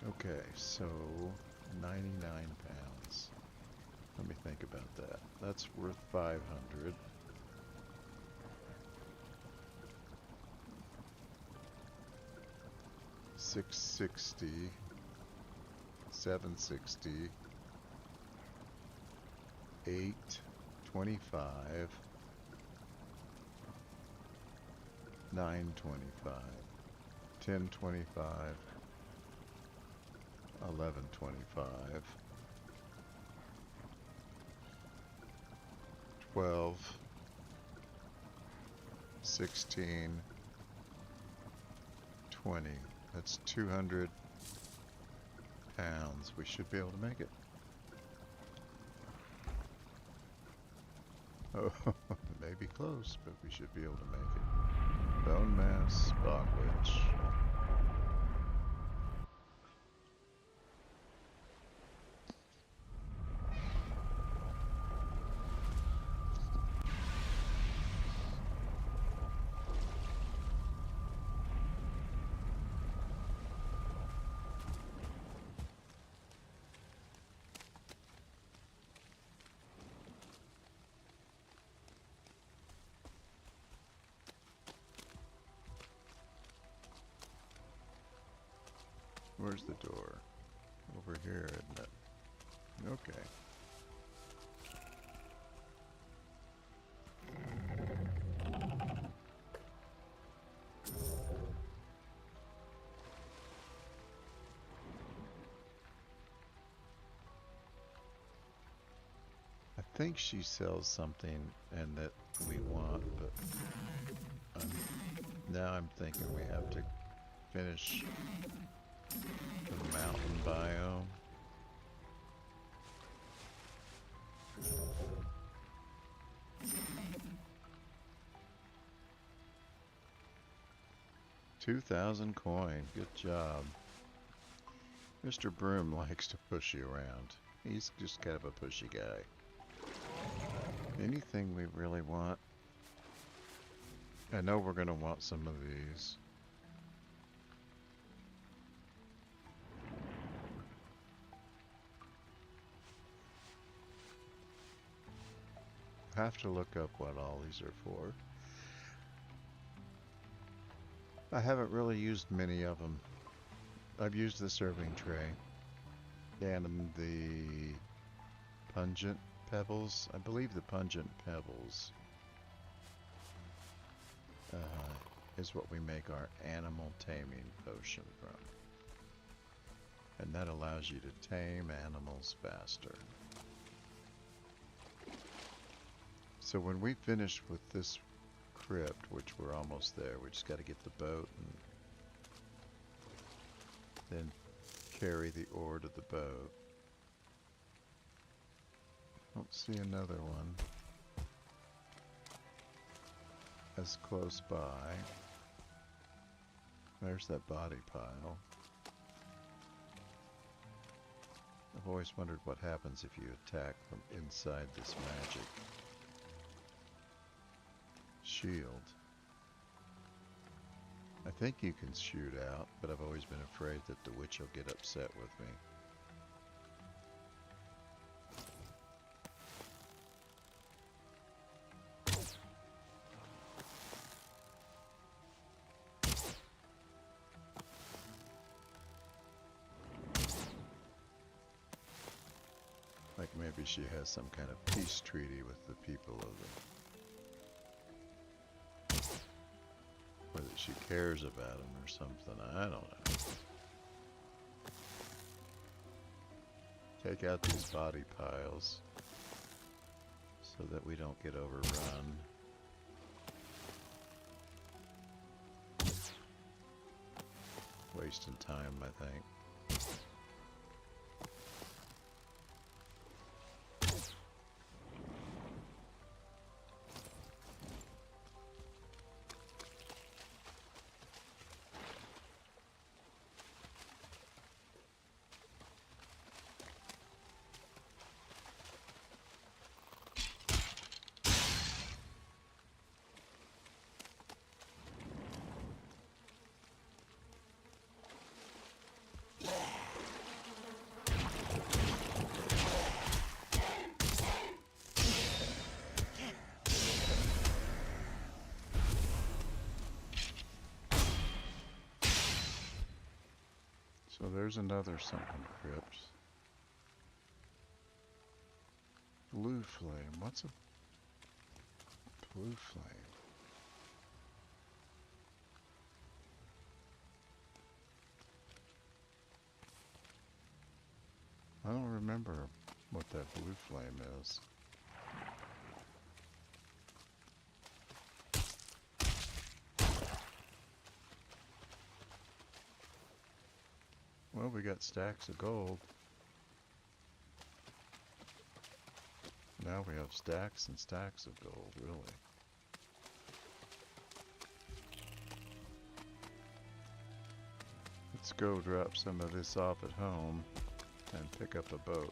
Okay, so 99 pounds. Let me think about that. That's worth 500. 660. 760. 825. 925. 1025. 1125. 12. 16. 20. That's 200 pounds. We should be able to make it. Oh, it may be close, but we should be able to make it. Bone mass, bog witch. Where's the door? Over here, isn't it? Okay. I think she sells something and that we want, but now I'm thinking we have to finish the mountain biome. $2,000 coin. Good job. Mr. Broom likes to push you around. He's just kind of a pushy guy. Anything we really want? I know we're going to want some of these. Have to look up what all these are for. I haven't really used many of them. I've used the serving tray and the pungent pebbles. I believe the pungent pebbles is what we make our animal taming potion from. And that allows you to tame animals faster. So when we finish with this crypt, which we're almost there, we just got to get the boat and then carry the ore to the boat. Don't see another one as close by. There's that body pile. I've always wondered what happens if you attack from inside this magic shield. I think you can shoot out, but I've always been afraid that the witch will get upset with me. Like maybe she has some kind of peace treaty with the people of the... or that she cares about them or something, I don't know. Take out these body piles so that we don't get overrun. Wasting time, I think. So there's another sunken crypt. Blue flame. What's a blue flame? I don't remember what that blue flame is. Well, we got stacks of gold. Now we have stacks and stacks of gold, really. Let's go drop some of this off at home and pick up a boat.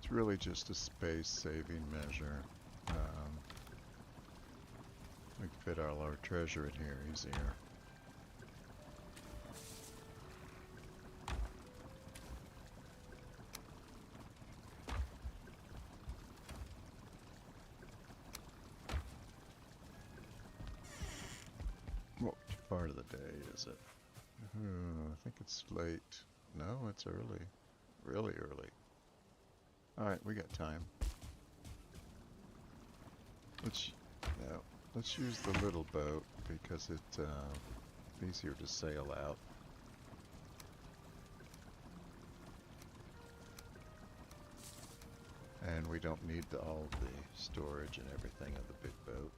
It's really just a space saving measure. We can fit all our treasure in here easier. What part of the day is it? I think it's late. No, it's early. Really early. Alright, we got time. Let's use the little boat because it's easier to sail out. And we don't need all the storage and everything of the big boat.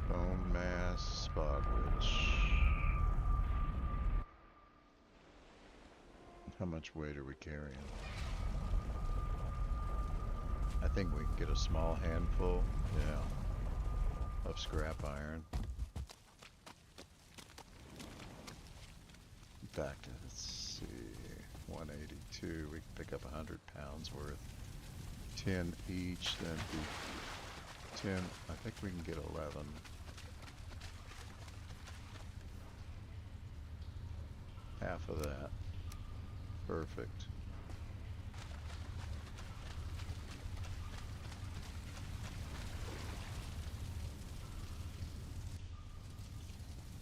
Bone mass, spot witch. How much weight are we carrying? I think we can get a small handful, yeah, of scrap iron. Back to, let's see, 182. We can pick up 100 pounds worth. 10 each, then be 10. I think we can get 11. Half of that. Perfect.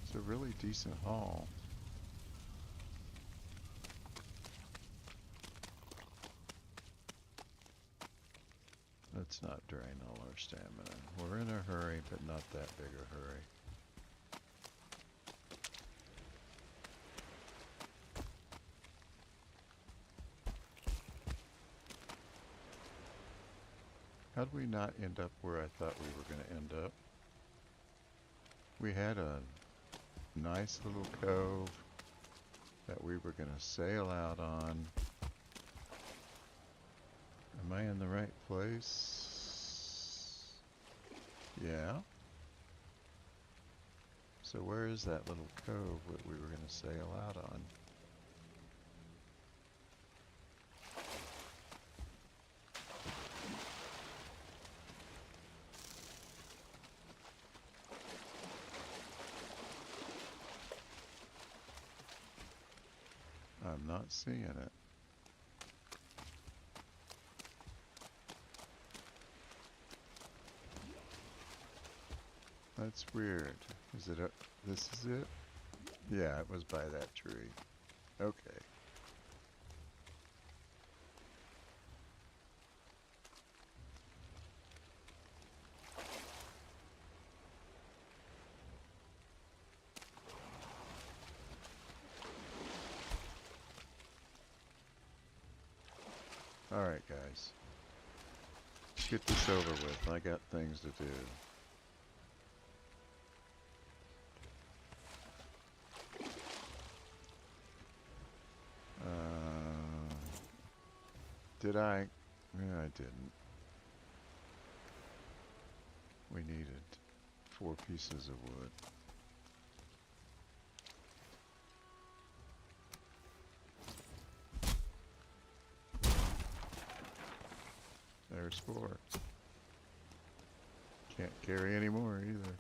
It's a really decent haul. Let's not drain all our stamina. We're in a hurry, but not that big a hurry. How did we not end up where I thought we were going to end up? We had a nice little cove that we were going to sail out on. Am I in the right place? Yeah. So where is that little cove that we were going to sail out on? I'm not seeing it. That's weird. Is it this is it? Yeah, it was by that tree. Okay. Alright, guys. Let's get this over with. I got things to do. Did I? Yeah, I didn't. We needed 4 pieces of wood. There's 4. Can't carry any more either.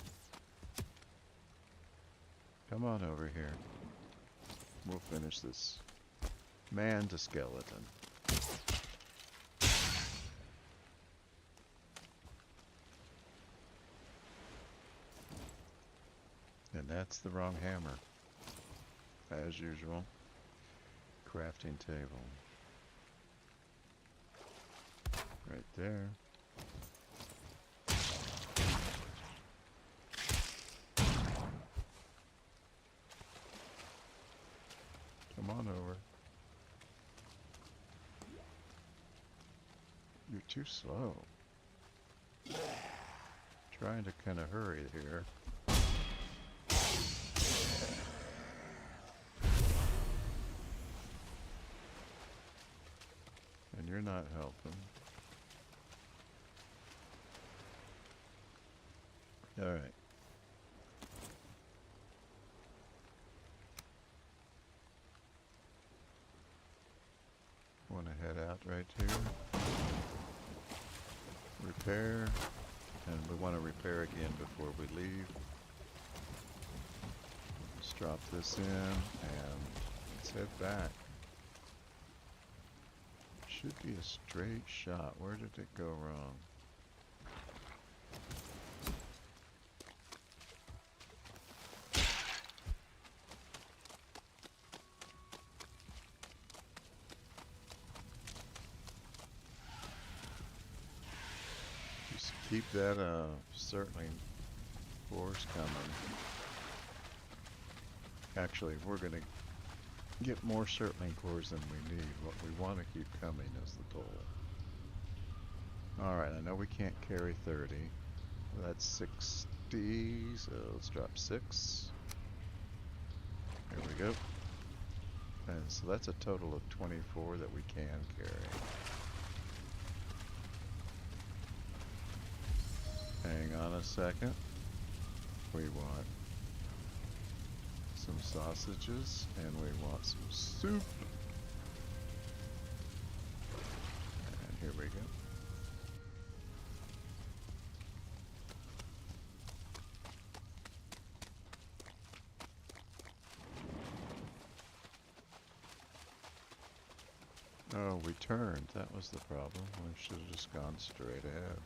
Come on over here. We'll finish this. Man to skeleton. And that's the wrong hammer. As usual. Crafting table. Right there. Come on over. You're too slow. Trying to kind of hurry here. And you're not helping. All right. Want to head out right here. Repair. And we want to repair again before we leave. Let's drop this in and let's head back. Should be a straight shot. Where did it go wrong? Just keep that certainly force coming. Actually, we're going to get more circling cores than we need. What we want to keep coming is the goal. Alright, I know we can't carry 30. That's 60, so let's drop 6. There we go. And so that's a total of 24 that we can carry. Hang on a second. We want some sausages and we want some soup. And here we go. Oh, we turned. That was the problem. We should have just gone straight ahead.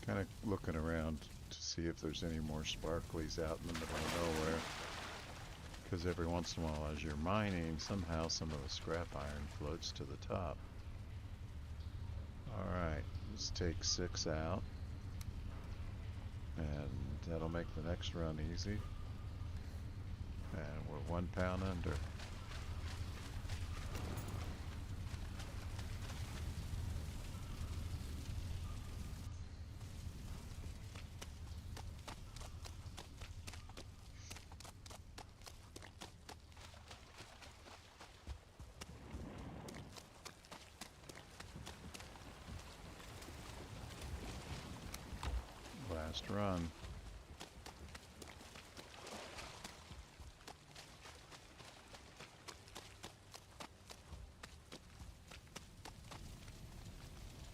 Kind of looking around to see if there's any more sparklies out in the middle of nowhere. Because every once in a while, as you're mining, somehow some of the scrap iron floats to the top. Alright, let's take 6 out. And that'll make the next run easy. And we're 1 pound under. Last run.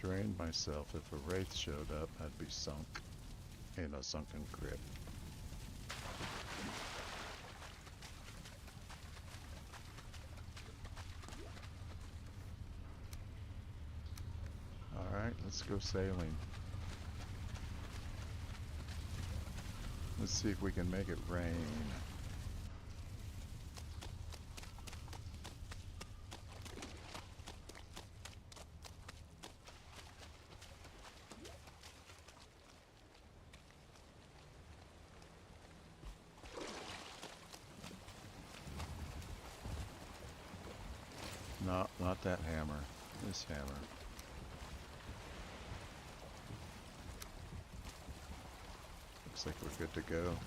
Drained myself. If a wraith showed up, I'd be sunk in a sunken crypt. Alright, let's go sailing. Let's see if we can make it rain. No, not that hammer. This hammer. Looks like we're good to go.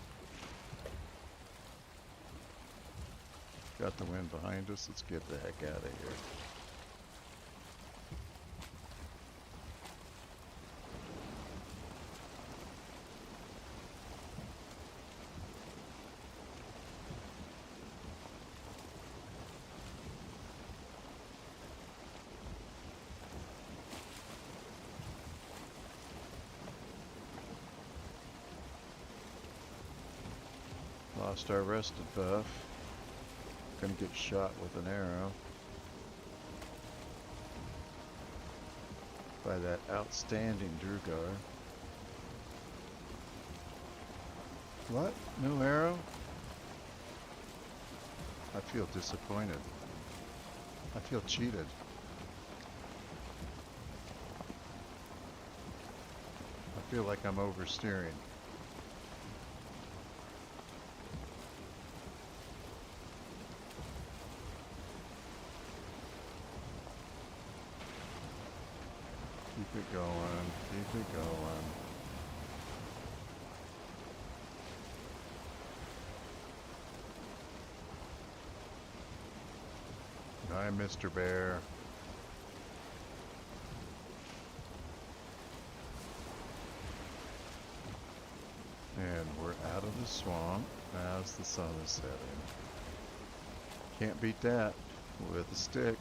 Got the wind behind us. Let's get the heck out of here. Lost our rested buff. Gonna get shot with an arrow by that outstanding Drugar. What? No arrow? I feel disappointed. I feel cheated. I feel like I'm oversteering. Keep it going, keep it going. Hi, Mr. Bear. And we're out of the swamp as the sun is setting. Can't beat that with a stick.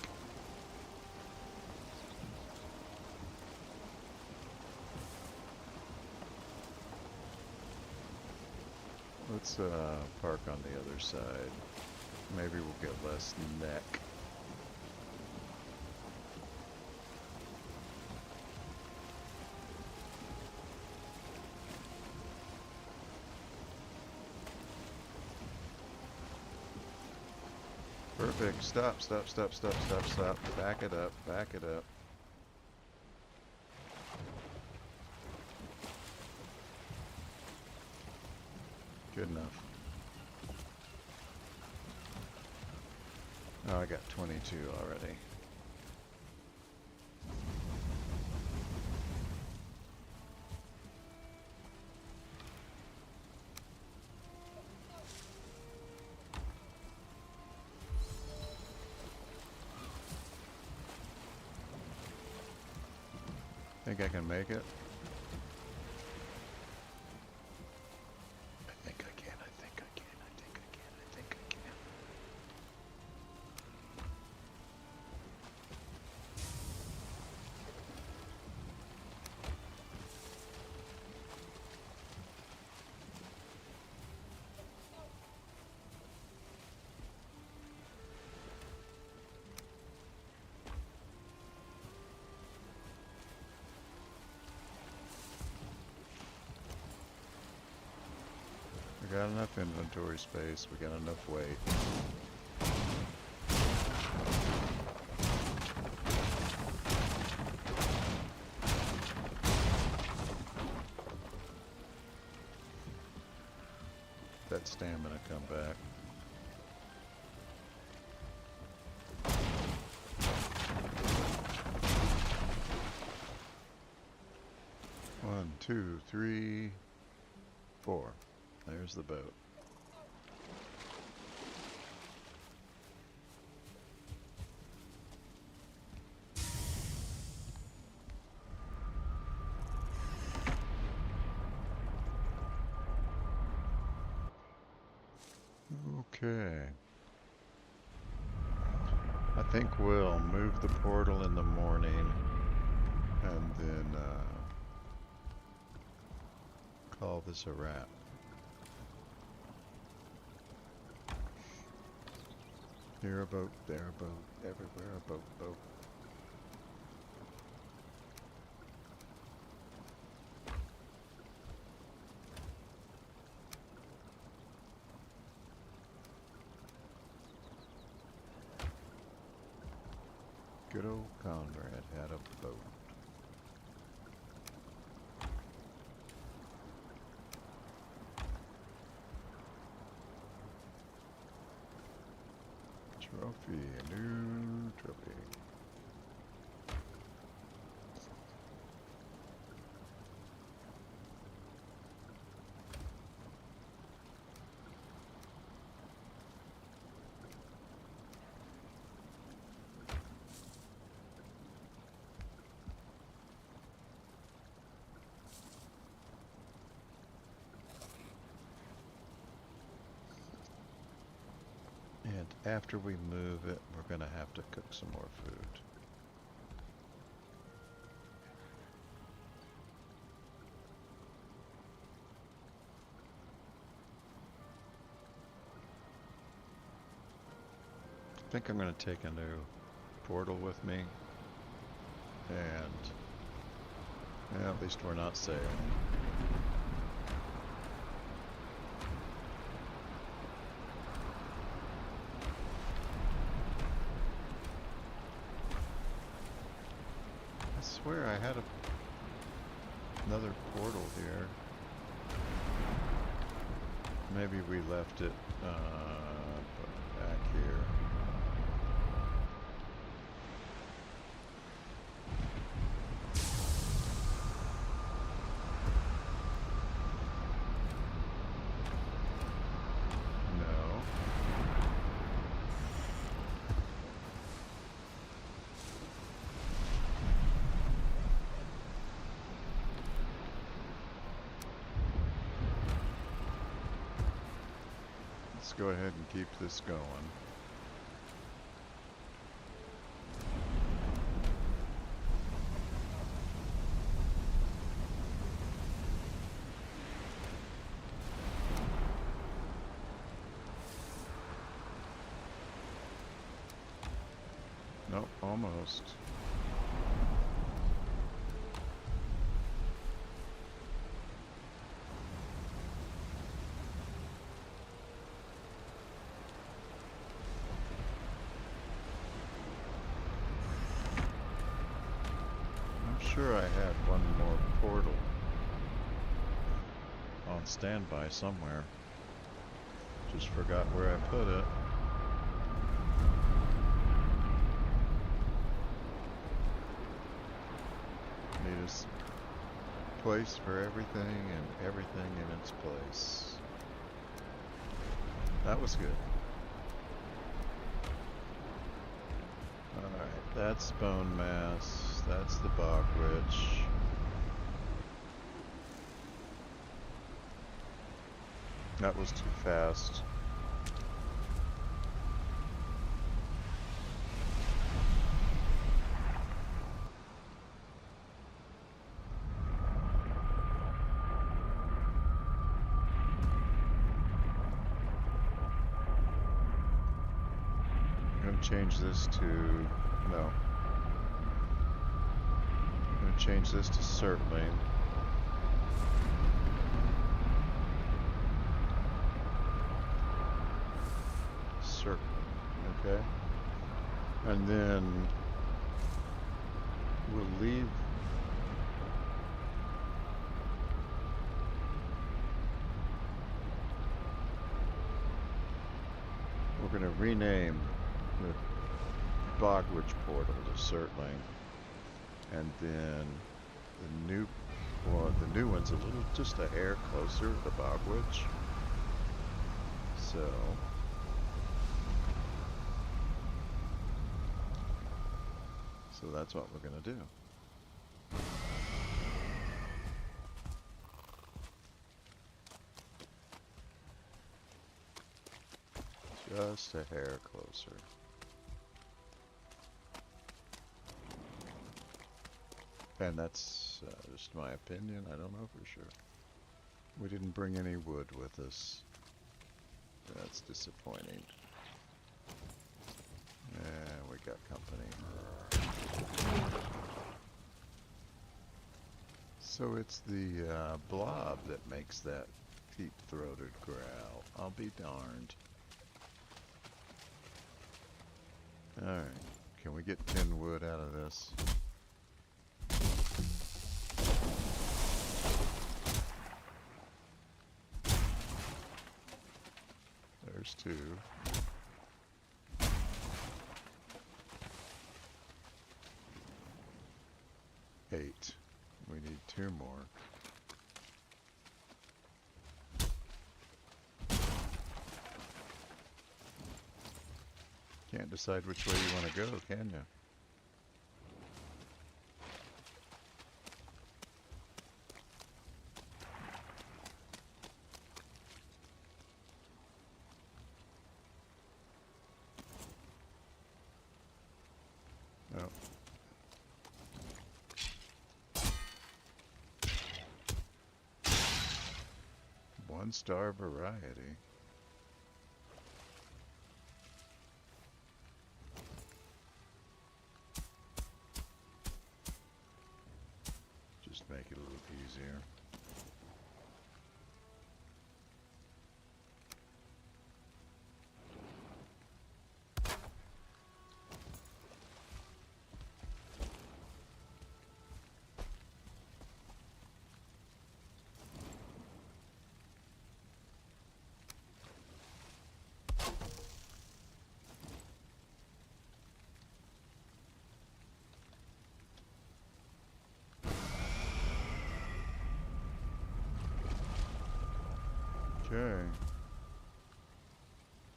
Let's park on the other side. Maybe we'll get less neck. Perfect. Stop, stop, stop, stop, stop, stop. Back it up, back it up. Good enough. Oh, I got 22 already. Think I can make it? I think I can, I think I can, I think I can, I think I can. got enough inventory space. We got enough weight. That stamina come back. One, two, three, four. There's the boat. Okay. I think we'll move the portal in the morning and then call this a wrap. Here a boat, there a boat, everywhere a boat, boat. Good old Conrad had a boat. Trophy, a new trophy. And after we move it, we're gonna have to cook some more food. I think I'm gonna take a new portal with me, and yeah, at least we're not sailing. I swear I had another portal here. Maybe we left it back here. Let's go ahead and keep this going. Nope, almost. Sure, I had one more portal on standby somewhere. Just forgot where I put it. Need a place for everything and everything in its place. That was good. Alright, that's bone mass. That's the bog witch. That was too fast. I'm going to change this to... no. Change this to certainly. circle. Okay? And then we'll leave. We're going to rename the Bogwitch portal to Surtling. And then the new one's a little, just a hair closer to Bogwitch. So that's what we're gonna do. Just a hair closer. And that's just my opinion. I don't know for sure. We didn't bring any wood with us. That's disappointing. And we got company. So it's the blob that makes that deep-throated growl. I'll be darned. Alright. Can we get 10 wood out of this? There's 2. 8. We need 2 more. Can't decide which way you want to go, can you? Oh. One-star variety. Just make it a little easier. Okay.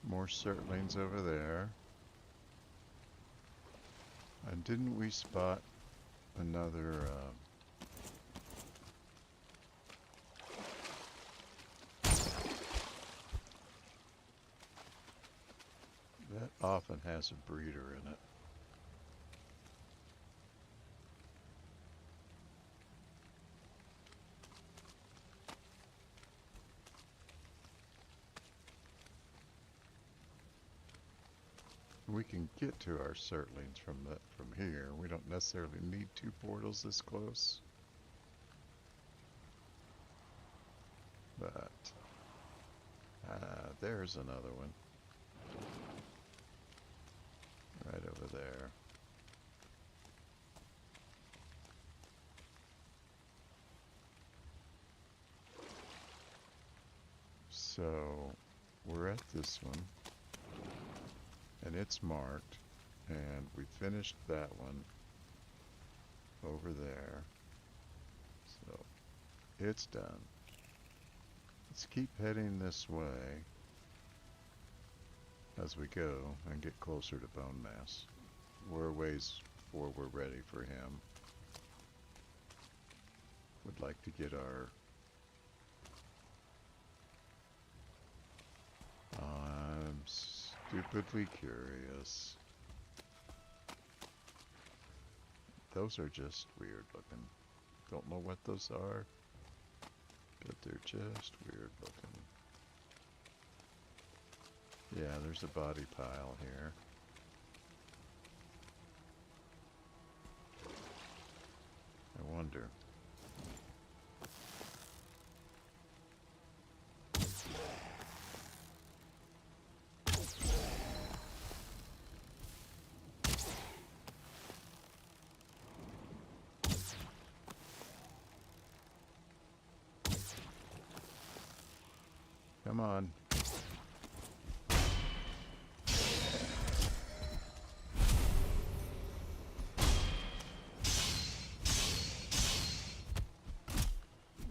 More Surtlings over there. And didn't we spot another, that often has a breeder in it. We can get to our Surtlings from here. We don't necessarily need 2 portals this close. But there's another one. Right over there. So we're at this one. And it's marked, and we finished that one over there. So it's done. Let's keep heading this way as we go and get closer to Bone Mass. We're a ways before we're ready for him. Would like to get our I'm stupidly curious. Those are just weird looking. Don't know what those are, but they're just weird looking. Yeah, there's a body pile here. I wonder. Come on.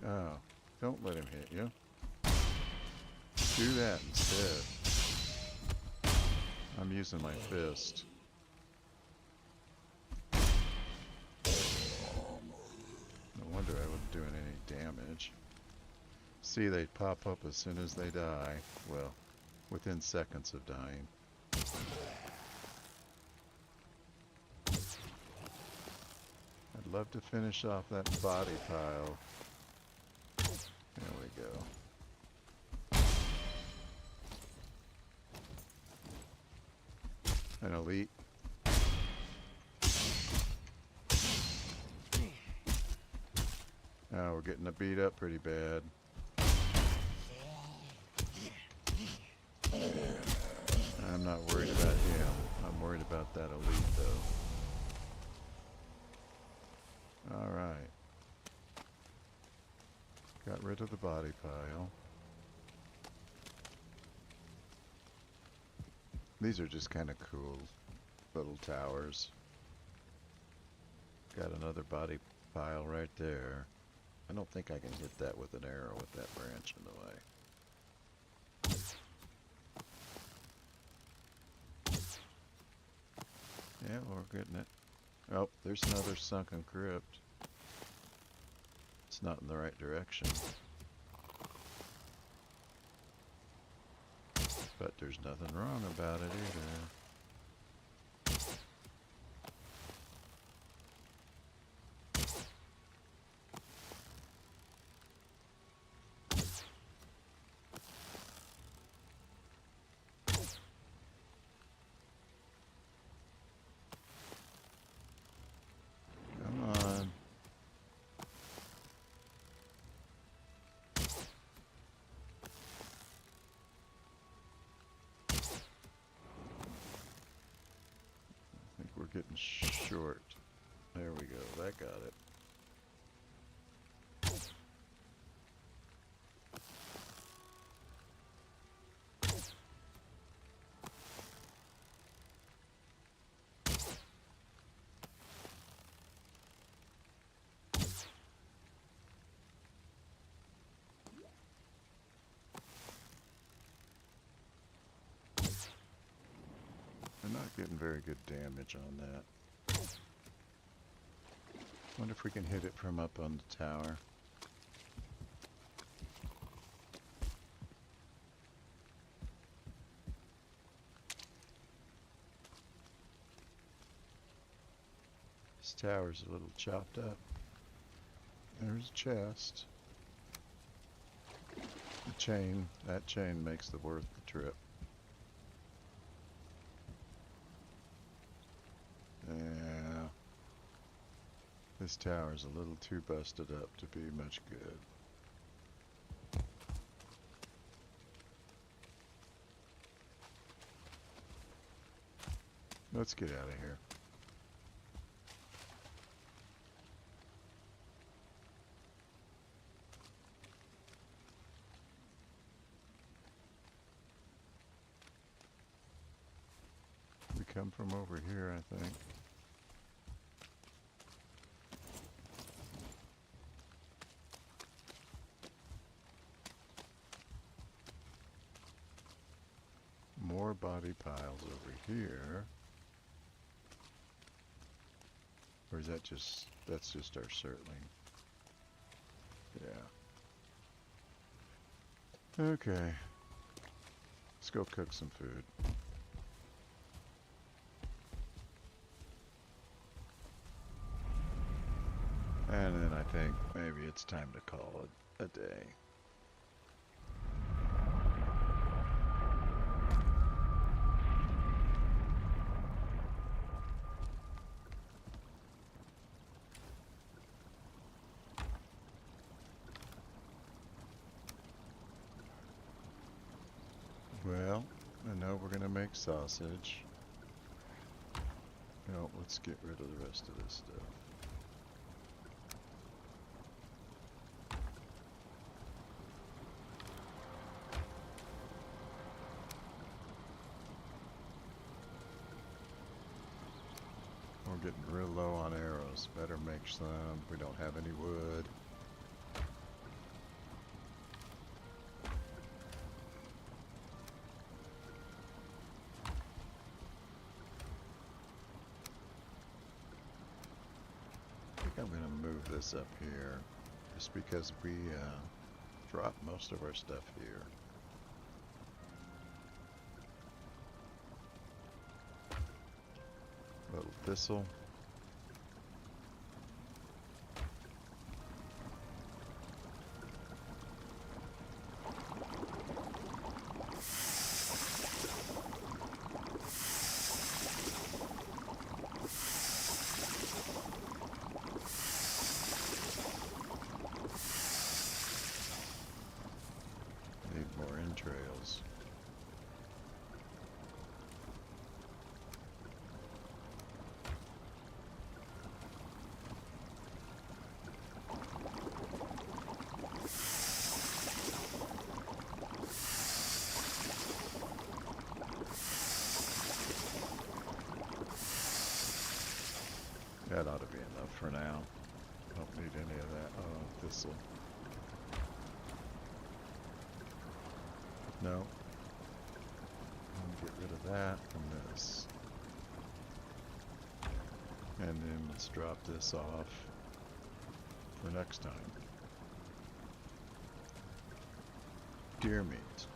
Oh, don't let him hit you. Do that instead. I'm using my fist. No wonder I wasn't doing any damage. See, they pop up as soon as they die. Well, within seconds of dying. I'd love to finish off that body pile. There we go. An elite. Oh, we're getting beat up pretty bad. I'm not worried about him. I'm worried about that elite, though. Alright. Got rid of the body pile. These are just kind of cool little towers. Got another body pile right there. I don't think I can hit that with an arrow with that branch in the way. Yeah, we're getting it. Oh, there's another sunken crypt. It's not in the right direction. But there's nothing wrong about it either. Getting short. There we go. That got it. I'm not getting very good damage on that. Wonder if we can hit it from up on the tower. This tower's a little chopped up. There's a chest. The chain, that chain makes the worth the trip. Yeah. This tower's a little too busted up to be much good. Let's get out of here. We come from over here, I think. More body piles over here. Or is that just, that's just our circling. Yeah. Okay. Let's go cook some food. And then I think maybe it's time to call it a day. Well, I know we're gonna make sausage. No, let's get rid of the rest of this stuff. we're getting real low on arrows. Better make some. We don't have any wood. I think I'm going to move this up here just because we drop most of our stuff here. Little thistle. Need more entrails. That ought to be enough for now. Don't need any of that. Oh, thistle. No. Get rid of that and this. And then let's drop this off for next time. Deer meat.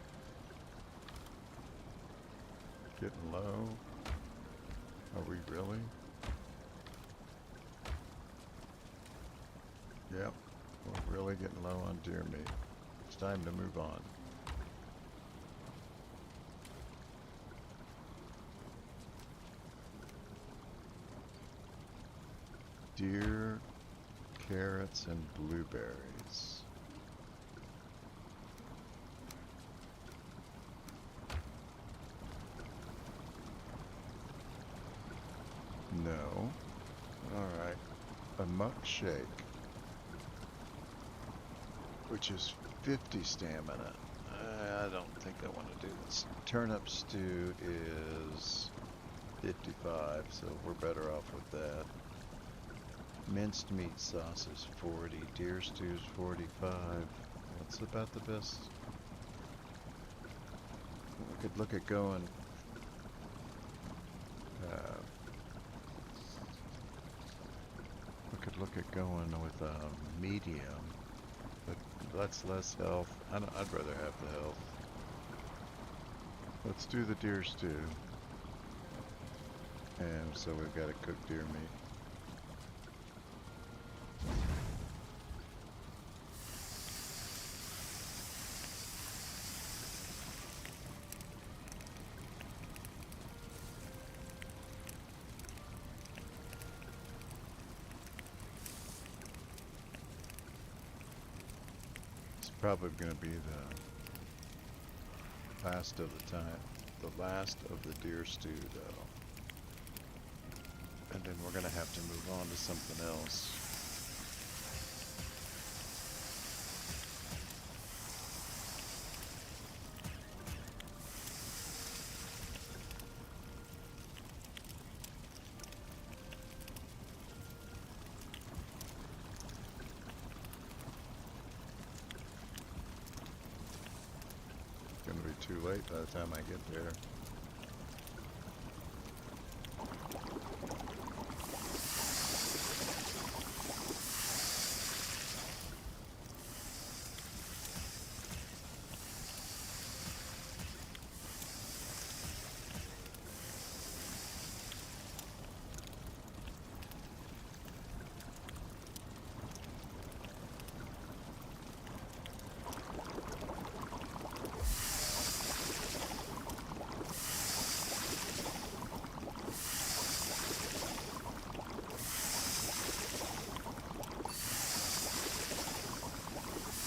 Getting low. Are we really? Yep, we're really getting low on deer meat. It's time to move on. Deer, carrots, and blueberries. No. Alright. A muck shake, which is 50 stamina. I don't think I want to do this. Turnip stew is 55, so we're better off with that. Minced meat sauce is 40. Deer stew is 45. What's about the best? We could look at going with a medium, but that's less health. I'd rather have the health. Let's do the deer stew. And so we've got to cook deer meat. Probably going to be the last of the time, the last of the deer stew though. And then we're going to have to move on to something else. Too late by the time I get there.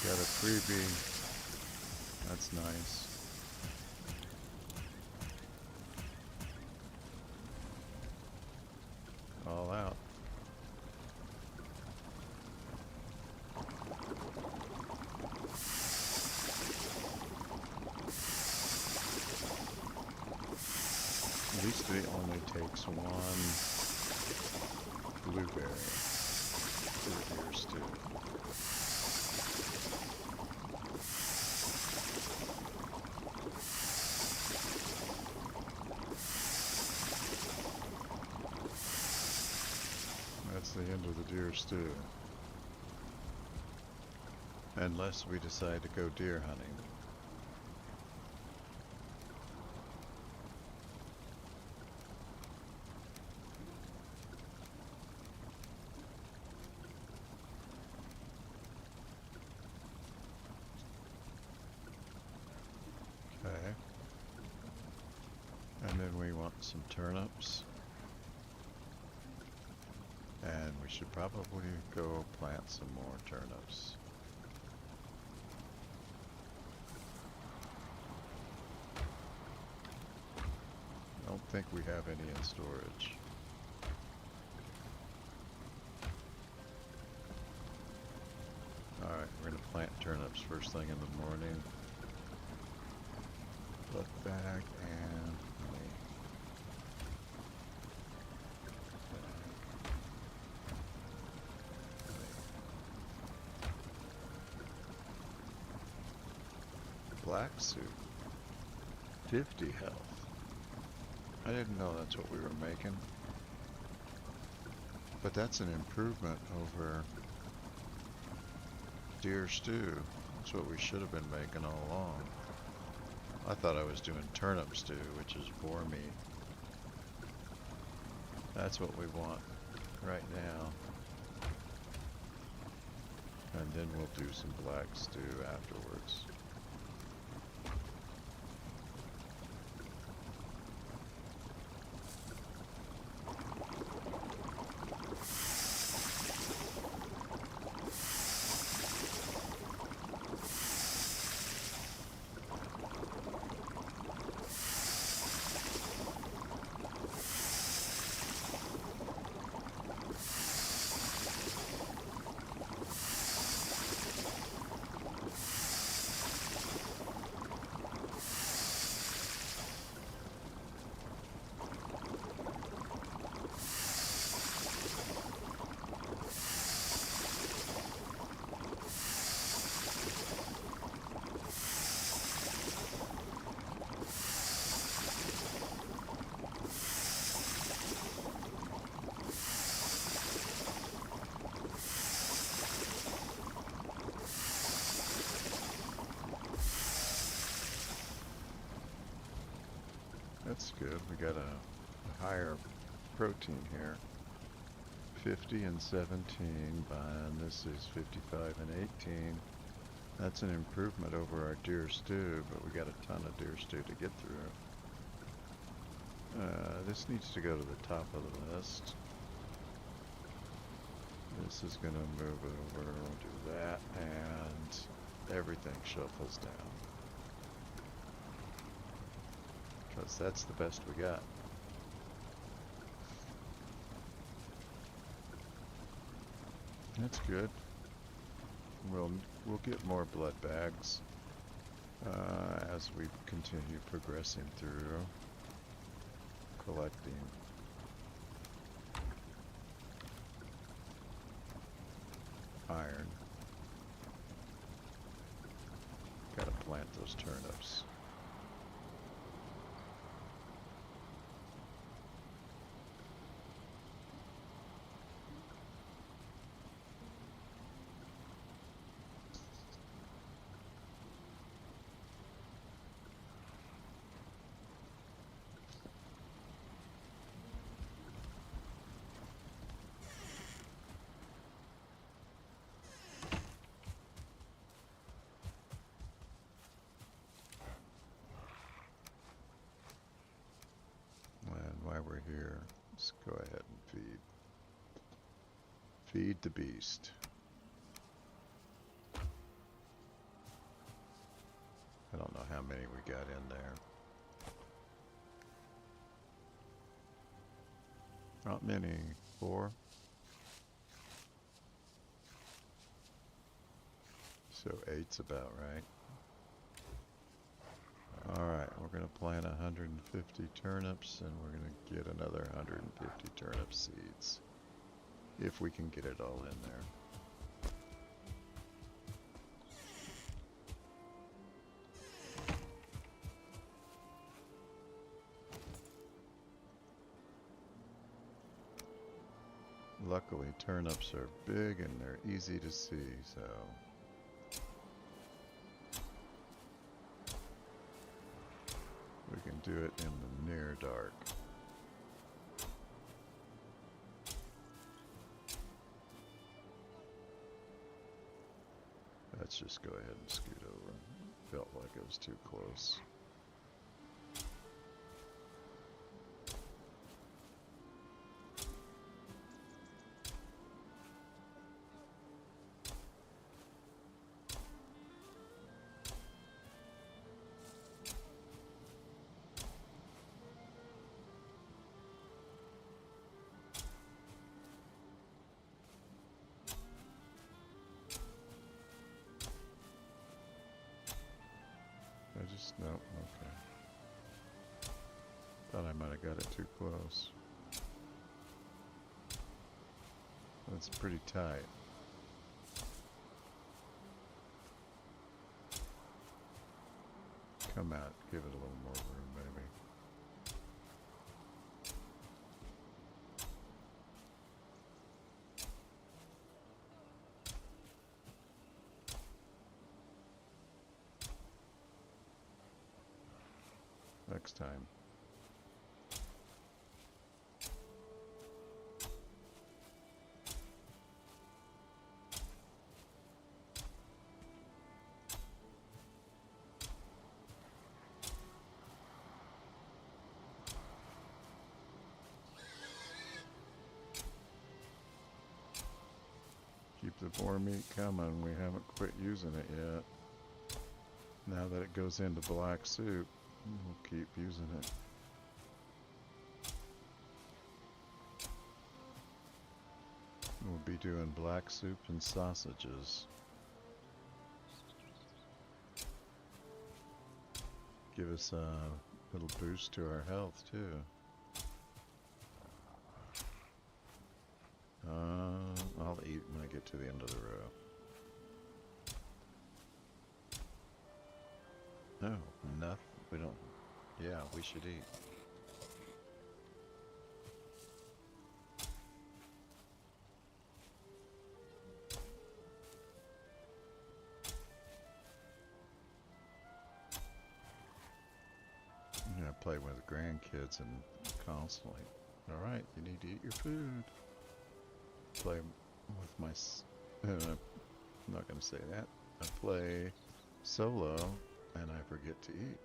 Got a freebie. That's nice. All out. At least it only takes one blueberry for the deer stew. That's the end of the deer stew. Unless we decide to go deer hunting. Okay. And then we want some turnips. And we should probably go plant some more turnips. I don't think we have any in storage. Alright, we're gonna plant turnips first thing in the morning. Look back and honey. Black suit. 50 health. I didn't know that's what we were making. But that's an improvement over deer stew. That's what we should have been making all along. I thought I was doing turnip stew, which is boar meat. That's what we want right now. And then we'll do some black stew afterwards. That's good. We got a higher protein here. 50 and 17, and this is 55 and 18. That's an improvement over our deer stew, but we got a ton of deer stew to get through. This needs to go to the top of the list. This is going to move over. We'll do that, and everything shuffles down. Because that's the best we got. That's good. We'll get more blood bags as we continue progressing through collecting. Iron. Gotta plant those turnips. While we're here, let's go ahead and feed the beast. I don't know how many we got in there. Not many. 4. So 8's about right. Alright, we're going to plant 150 turnips and we're going to get another 150 turnip seeds. If we can get it all in there. Luckily, turnips are big and they're easy to see, so... we can do it in the near dark. Let's just go ahead and scoot over. Felt like it was too close. No, okay. Thought I might have got it too close. That's pretty tight. Come out, give it a little more room, maybe. Next time. Keep the boar meat coming. We haven't quit using it yet. Now that it goes into black soup, we'll keep using it. We'll be doing black soup and sausages. Give us a little boost to our health too. I'll eat when I get to the end of the row. No, nothing. We don't. Yeah, we should eat. Yeah, I play with the grandkids and constantly. All right, you need to eat your food. Play with my. I'm not gonna say that. I play solo and I forget to eat.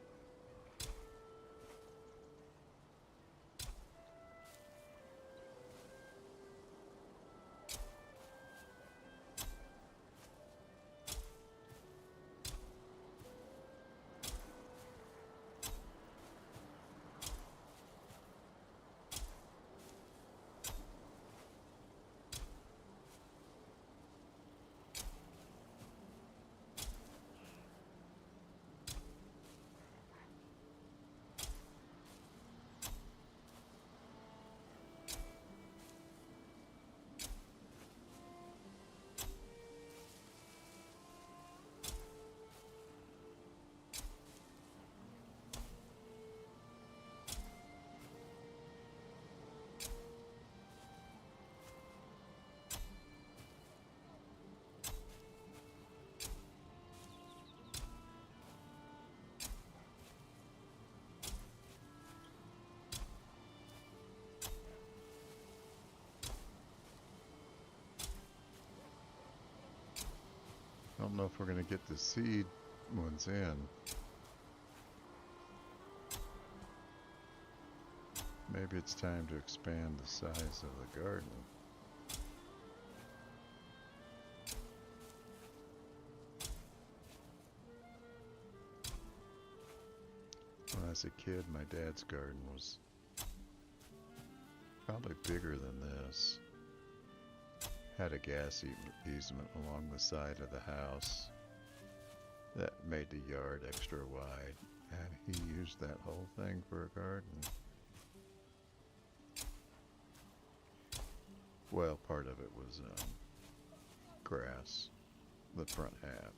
I don't know if we're going to get the seed ones in. Maybe it's time to expand the size of the garden. When I was a kid, my dad's garden was probably bigger than this. Had a gas easement along the side of the house that made the yard extra wide, And he used that whole thing for a garden. Well, part of it was grass, the front half.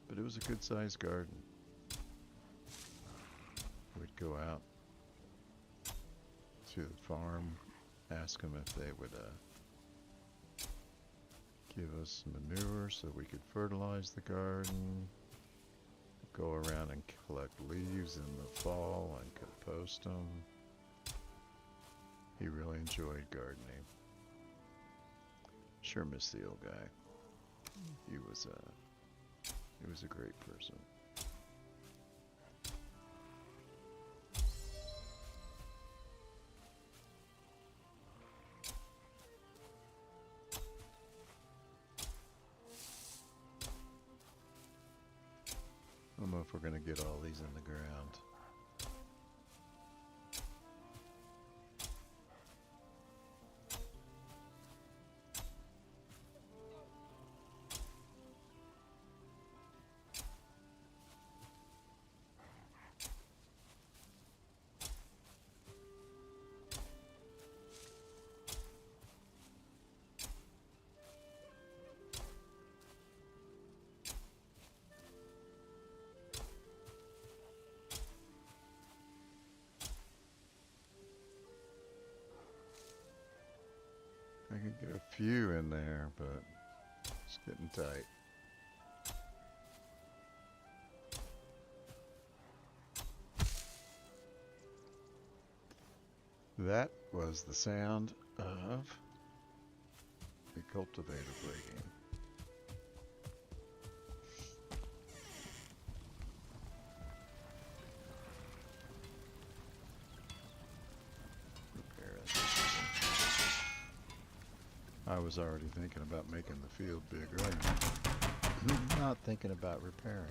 But it was a good-sized garden. We'd go out to the farm, ask them if they would give us some manure so we could fertilize the garden, go around and collect leaves in the fall and compost them. He really enjoyed gardening. Sure miss the old guy. He was a great person. I don't know if we're going to get all these in the ground. I could get a few in there, but it's getting tight. That was the sound of a cultivator breaking. I was already thinking about making the field bigger and not thinking about repairing.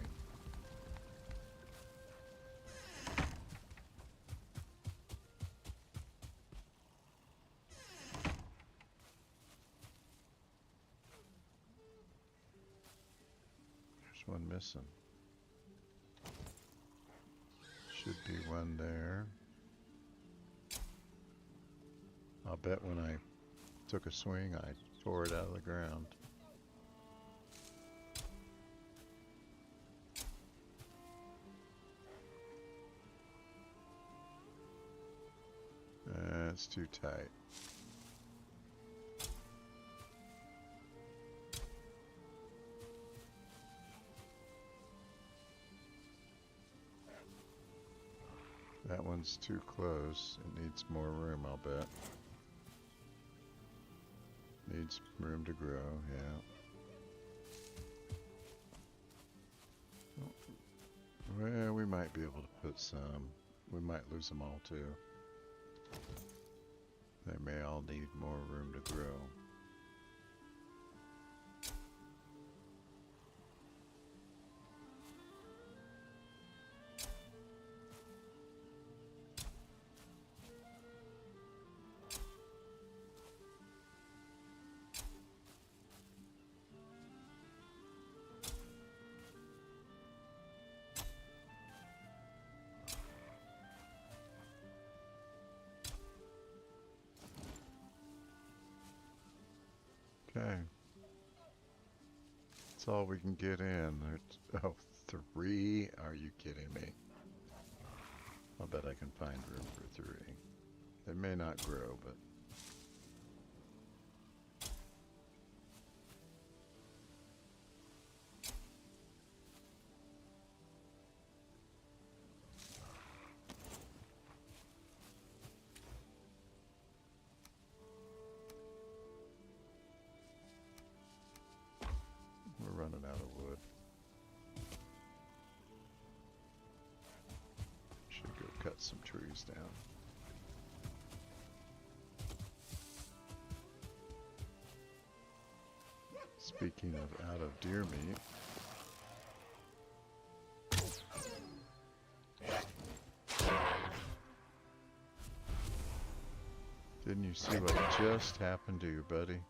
There's one missing. Should be one there. I'll bet when I took a swing, I tore it out of the ground. It's too tight. That one's too close. It needs more room, I'll bet. Needs room to grow, yeah. Well, we might be able to put some. We might lose them all too. They may all need more room to grow. Okay. That's all we can get in. Oh, 3? Are you kidding me? I'll bet I can find room for 3. They may not grow, but... we're running out of wood. Should go cut some trees down. Speaking of out of deer meat, didn't you see what just happened to you, buddy?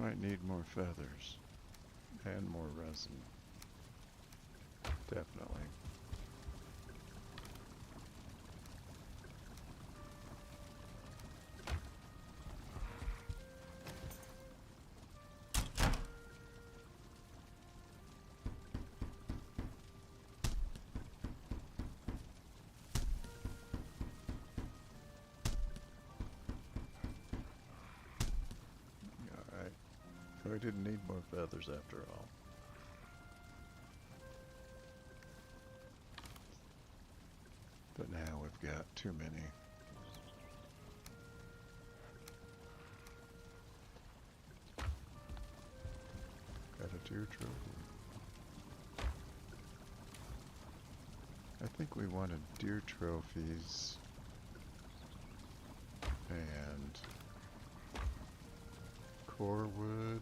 Might need more feathers and more resin. Definitely. Alright. So we didn't need more feathers after all. But now we've got too many. Got a deer trophy. I think we wanted deer trophies and core wood.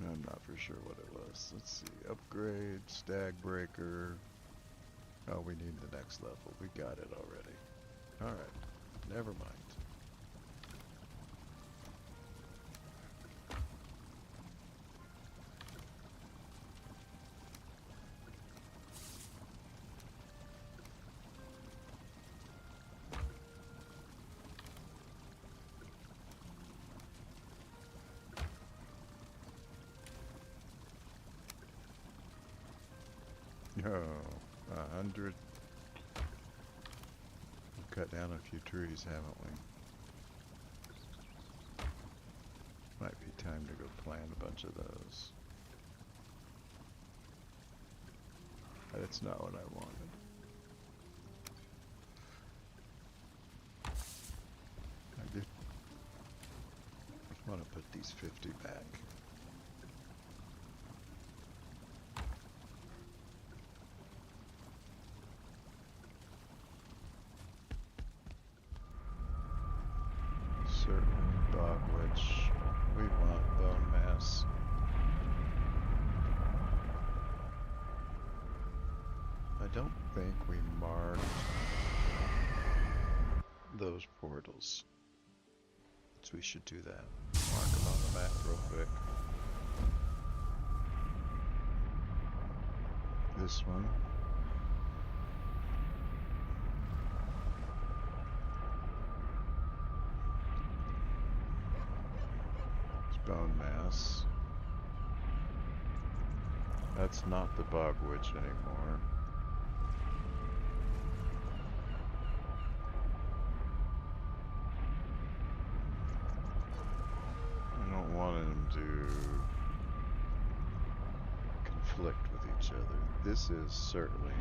I'm not for sure what it was. Let's see. Upgrade, stag breaker. Oh, we need the next level. We got it already. Alright. Never mind. Oh, 100. We've cut down a few trees, haven't we? Might be time to go plant a bunch of those. But it's not what I wanted. I did want to put these 50 back. Certainly dog witch. We want bone mass. I don't think we marked those portals. So we should do that. Mark them on the map real quick. This one. Bone mass. That's not the bog witch anymore. I don't want them to conflict with each other. This is certainly.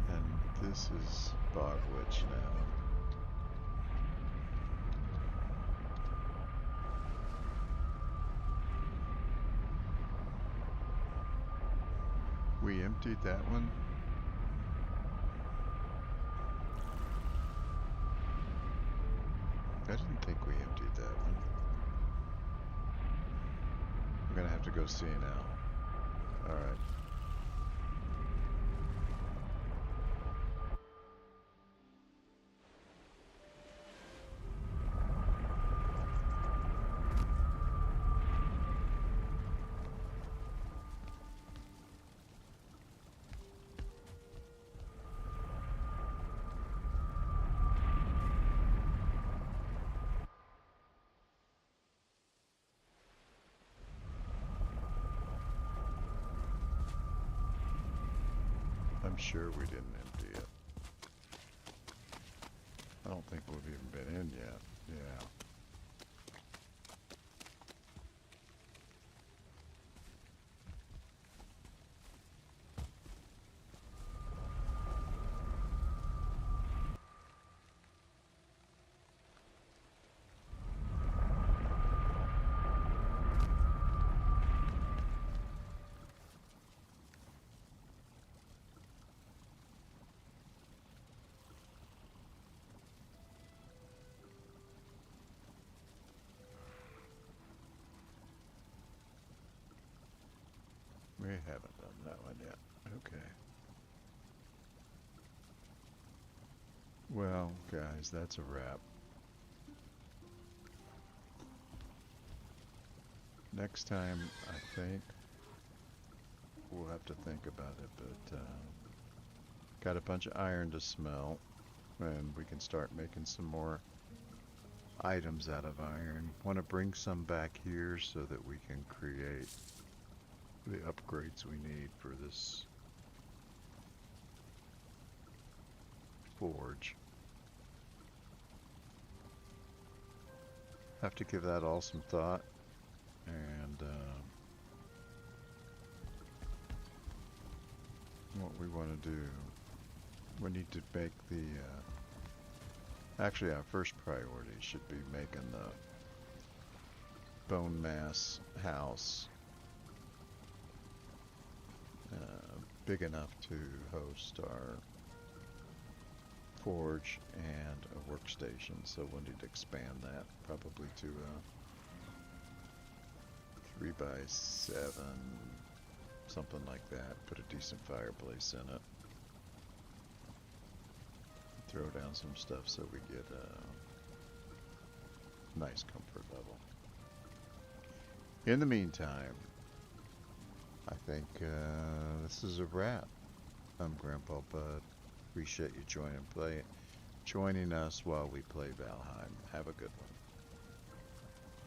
And this is bog witch now. We emptied that one. I didn't think we emptied that one. I'm gonna have to go see now. Alright. I'm sure we didn't empty it. I don't think we've even been in yet. Yeah. haven't done that one yet. Okay. Well, guys, that's a wrap. Next time, I think we'll have to think about it, but got a bunch of iron to smelt, and we can start making some more items out of iron. Want to bring some back here so that we can create the upgrades we need for this forge. Have to give that all some thought, and what we want to do. We need to make the actually our first priority should be making the bone mass house big enough to host our forge and a workstation, so we'll need to expand that probably to a 3x7, something like that. Put a decent fireplace in it. Throw down some stuff so we get a nice comfort level. In the meantime, I think this is a wrap. I'm Grandpa Bud. Appreciate you joining us while we play Valheim. Have a good one.